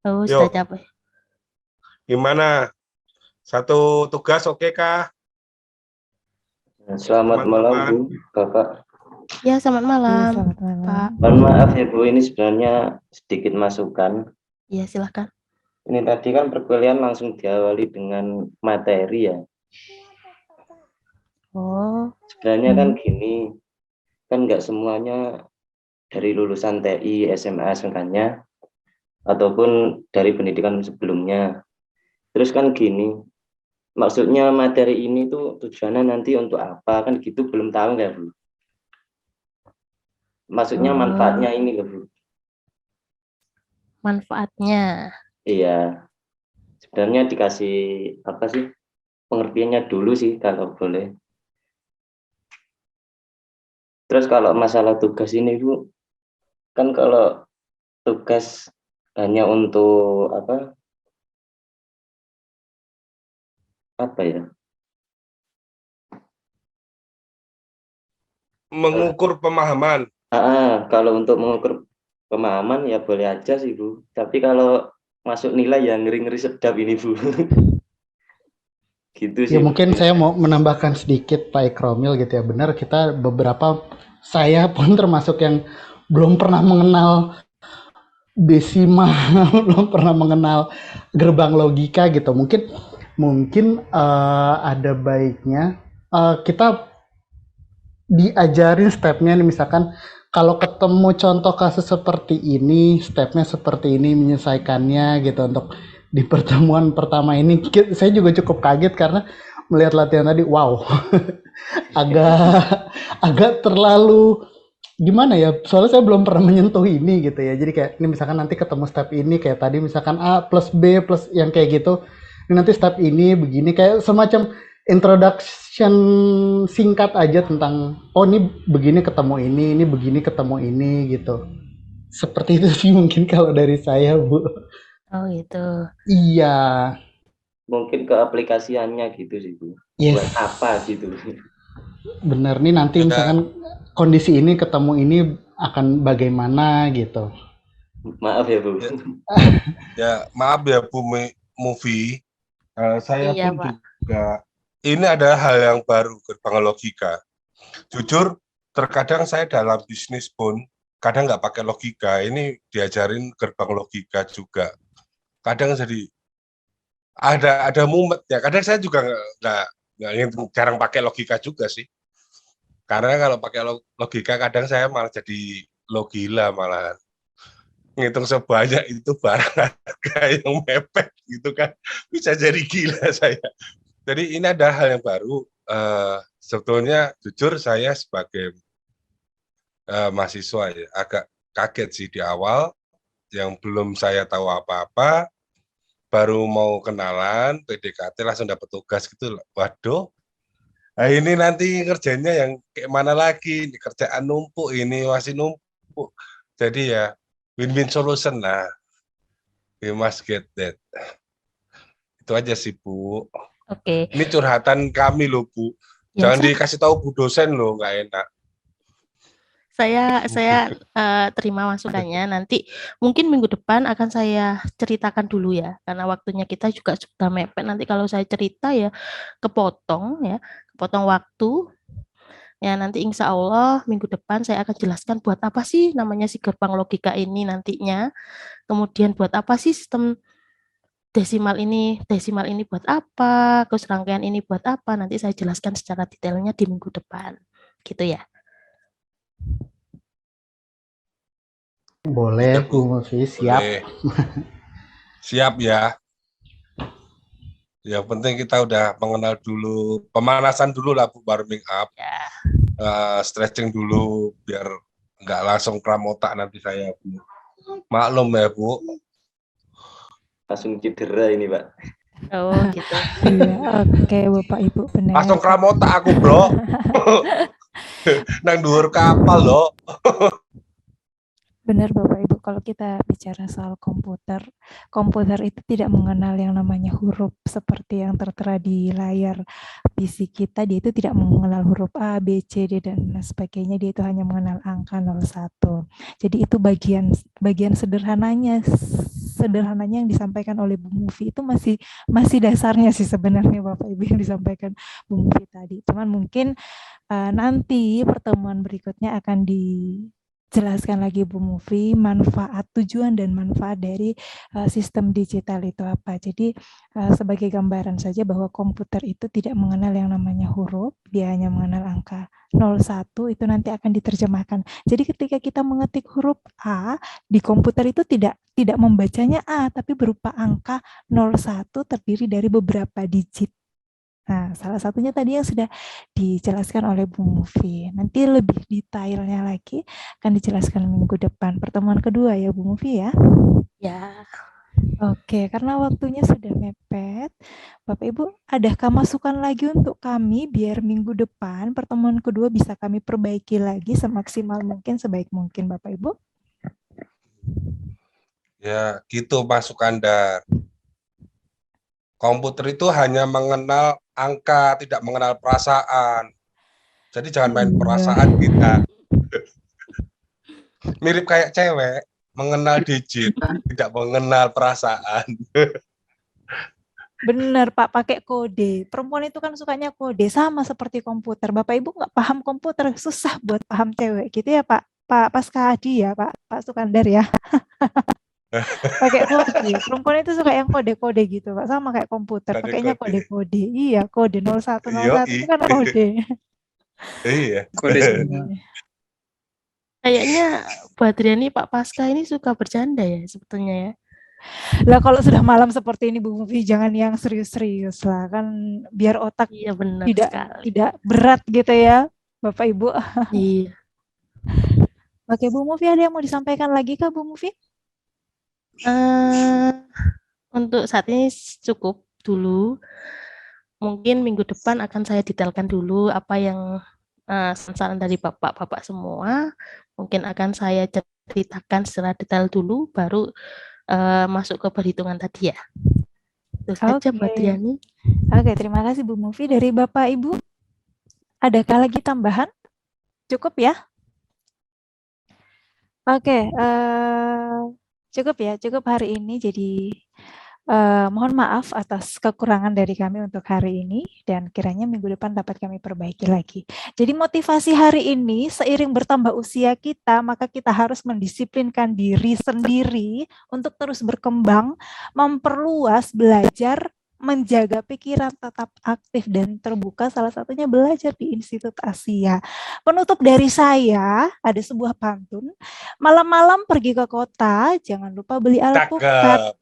Oh, sudah capek. Gimana? Satu tugas oke kah? Selamat malam, Bu, Bapak. Ya, selamat malam, selamat malam. Pak. Mohon maaf ya, Bu, ini sebenarnya sedikit masukan. Ya, silahkan. Ini tadi kan perkuliahan langsung diawali dengan materi ya. Oh. Sebenarnya kan gini, kan nggak semuanya dari lulusan TI, SMA, SMK-nya, ataupun dari pendidikan sebelumnya. Terus kan gini, maksudnya materi ini tuh tujuannya nanti untuk apa, kan gitu belum tahu nggak, Bu? Maksudnya manfaatnya ini loh, Bu. Manfaatnya? Iya. Sebenarnya dikasih apa sih, pengertiannya dulu sih kalau boleh. Terus kalau masalah tugas ini, Bu, kan kalau tugas hanya untuk apa ya? Mengukur pemahaman. Kalau untuk mengukur pemahaman ya boleh aja sih, Bu. Tapi kalau masuk nilai ya ngeri-ngeri sedap ini, Bu. Gitu sih. Ya mungkin saya mau menambahkan sedikit Pak Ikromil gitu ya. Benar, kita saya pun termasuk yang belum pernah mengenal desimal, belum pernah mengenal gerbang logika gitu. Mungkin ada baiknya kita diajarin stepnya nih, misalkan kalau ketemu contoh kasus seperti ini, stepnya seperti ini menyelesaikannya gitu. Untuk di pertemuan pertama ini saya juga cukup kaget karena melihat latihan tadi, wow, agak terlalu gimana ya, soalnya saya belum pernah menyentuh ini gitu ya. Jadi kayak ini misalkan nanti ketemu step ini kayak tadi misalkan A plus B plus yang kayak gitu, ini nanti step ini begini, kayak semacam introduction singkat aja tentang ini begini ketemu ini begini ketemu ini gitu. Seperti itu sih mungkin kalau dari saya, Bu. Oh gitu. Iya. Mungkin ke aplikasiannya gitu sih, Bu. Yes. Buat apa gitu. Bener nih, nanti misalkan kondisi ini ketemu ini akan bagaimana gitu. Maaf ya, Bu. Ya, maaf ya Bu Mufi. Saya Iya, pun Pak. juga ini adalah hal yang baru, gerbang logika. Jujur, terkadang saya dalam bisnis pun kadang nggak pakai logika. Ini diajarin gerbang logika juga. Kadang jadi ada mumet ya. Kadang saya juga nggak jarang pakai logika juga sih. Karena kalau pakai logika kadang saya malah jadi logila malahan. Ngitung sebanyak itu barang harga yang mepet gitu kan, bisa jadi gila saya. Jadi ini ada hal yang baru. Sebetulnya jujur saya sebagai mahasiswa ya, agak kaget sih di awal, yang belum saya tahu apa-apa, baru mau kenalan, PDKT langsung dapat tugas gitu. Waduh, nah ini nanti kerjanya yang kayak mana lagi, kerjaan numpuk, ini masih numpuk. Jadi ya win-win solution lah. We must get that. Itu aja sih, Bu. Oke. Ini curhatan kami loh, Bu. Ya, Jangan dikasih tahu Bu dosen loh, nggak enak. Saya terima masukannya. Nanti mungkin minggu depan akan saya ceritakan dulu ya, karena waktunya kita juga sudah mepet. Nanti kalau saya cerita ya kepotong waktu. Ya nanti insya Allah minggu depan saya akan jelaskan buat apa sih namanya si gerbang logika ini nantinya. Kemudian buat apa sih sistem desimal ini buat apa, terus rangkaian ini buat apa. Nanti saya jelaskan secara detailnya di minggu depan. Gitu ya. Boleh, Bu Mufi, siap. Boleh. Siap ya. Yang penting kita udah mengenal dulu, pemanasan dulu lah Bu, warming up, stretching dulu biar nggak langsung kram otak nanti saya Bu. Maklum ya Bu. Langsung cedera ini Pak. Oh gitu. Iya, oke Bapak Ibu benar. Langsung kram otak aku bro. Nang dhuwur kapal loh. Benar Bapak Ibu, kalau kita bicara soal komputer, komputer itu tidak mengenal yang namanya huruf seperti yang tertera di layar PC kita. Dia itu tidak mengenal huruf A, B, C, D, dan sebagainya. Dia itu hanya mengenal angka 01. Jadi itu bagian sederhananya yang disampaikan oleh Bu Mufi itu masih dasarnya sih sebenarnya Bapak Ibu yang disampaikan Bu Mufi tadi. Cuman mungkin nanti pertemuan berikutnya akan dijelaskan lagi Bu Mufi manfaat, tujuan dan manfaat dari sistem digital itu apa. Jadi sebagai gambaran saja bahwa komputer itu tidak mengenal yang namanya huruf, dia hanya mengenal angka 01, itu nanti akan diterjemahkan. Jadi ketika kita mengetik huruf A di komputer itu tidak membacanya A, tapi berupa angka 01 terdiri dari beberapa digit. Nah, salah satunya tadi yang sudah dijelaskan oleh Bu Mufi. Nanti lebih detailnya lagi akan dijelaskan minggu depan. Pertemuan kedua ya Bu Mufi ya. Ya. Oke, karena waktunya sudah mepet, Bapak Ibu, adakah masukan lagi untuk kami biar minggu depan pertemuan kedua bisa kami perbaiki lagi semaksimal mungkin, sebaik mungkin Bapak Ibu? Ya, gitu masukan Dar. Komputer itu hanya mengenal angka, tidak mengenal perasaan. Jadi jangan main perasaan kita. Mirip kayak cewek, mengenal digit, tidak mengenal perasaan. Benar Pak, pakai kode. Perempuan itu kan sukanya kode, sama seperti komputer. Bapak Ibu nggak paham komputer, susah buat paham cewek gitu ya Pak. Pak Pasca Adi ya Pak Sukandar ya. Pakai kode. Perempuan itu suka yang kode-kode gitu Pak, sama kayak komputer, pakainya kode-kode. Iya, kode 0101 itu kan kode. Iya. Kode semua. Kayaknya Bu Adriani Pak Pasca ini suka bercanda ya sebetulnya ya. Lah kalau sudah malam seperti ini Bu Mufi jangan yang serius-serius lah, kan biar otak benar tidak berat gitu ya Bapak Ibu. Iya. Oke Bu Mufi, ada yang mau disampaikan lagi kah Bu Mufi? Untuk saat ini cukup dulu. Mungkin minggu depan akan saya detailkan dulu apa yang saran dari bapak-bapak semua. Mungkin akan saya ceritakan secara detail dulu, baru masuk ke perhitungan tadi ya. Itu saja Bu Adriani. Oke, terima kasih Bu Mufi. Dari Bapak Ibu, adakah lagi tambahan? Cukup ya? Oke, cukup hari ini. Jadi mohon maaf atas kekurangan dari kami untuk hari ini dan kiranya minggu depan dapat kami perbaiki lagi. Jadi motivasi hari ini seiring bertambah usia kita, maka kita harus mendisiplinkan diri sendiri untuk terus berkembang, memperluas, belajar, menjaga pikiran tetap aktif dan terbuka, salah satunya belajar di Institut Asia. Penutup dari saya, ada sebuah pantun, malam-malam pergi ke kota, jangan lupa beli alpukat.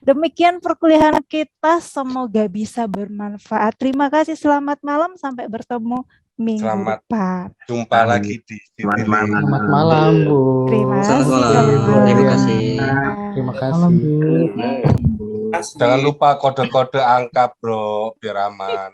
Demikian perkuliahan kita, semoga bisa bermanfaat. Terima kasih, selamat malam, sampai bertemu minggu depan. Jumpa lagi di Selamat malam Bu. Terima kasih. Terima kasih. Terima kasih. Jangan lupa kode-kode angka bro, biar aman.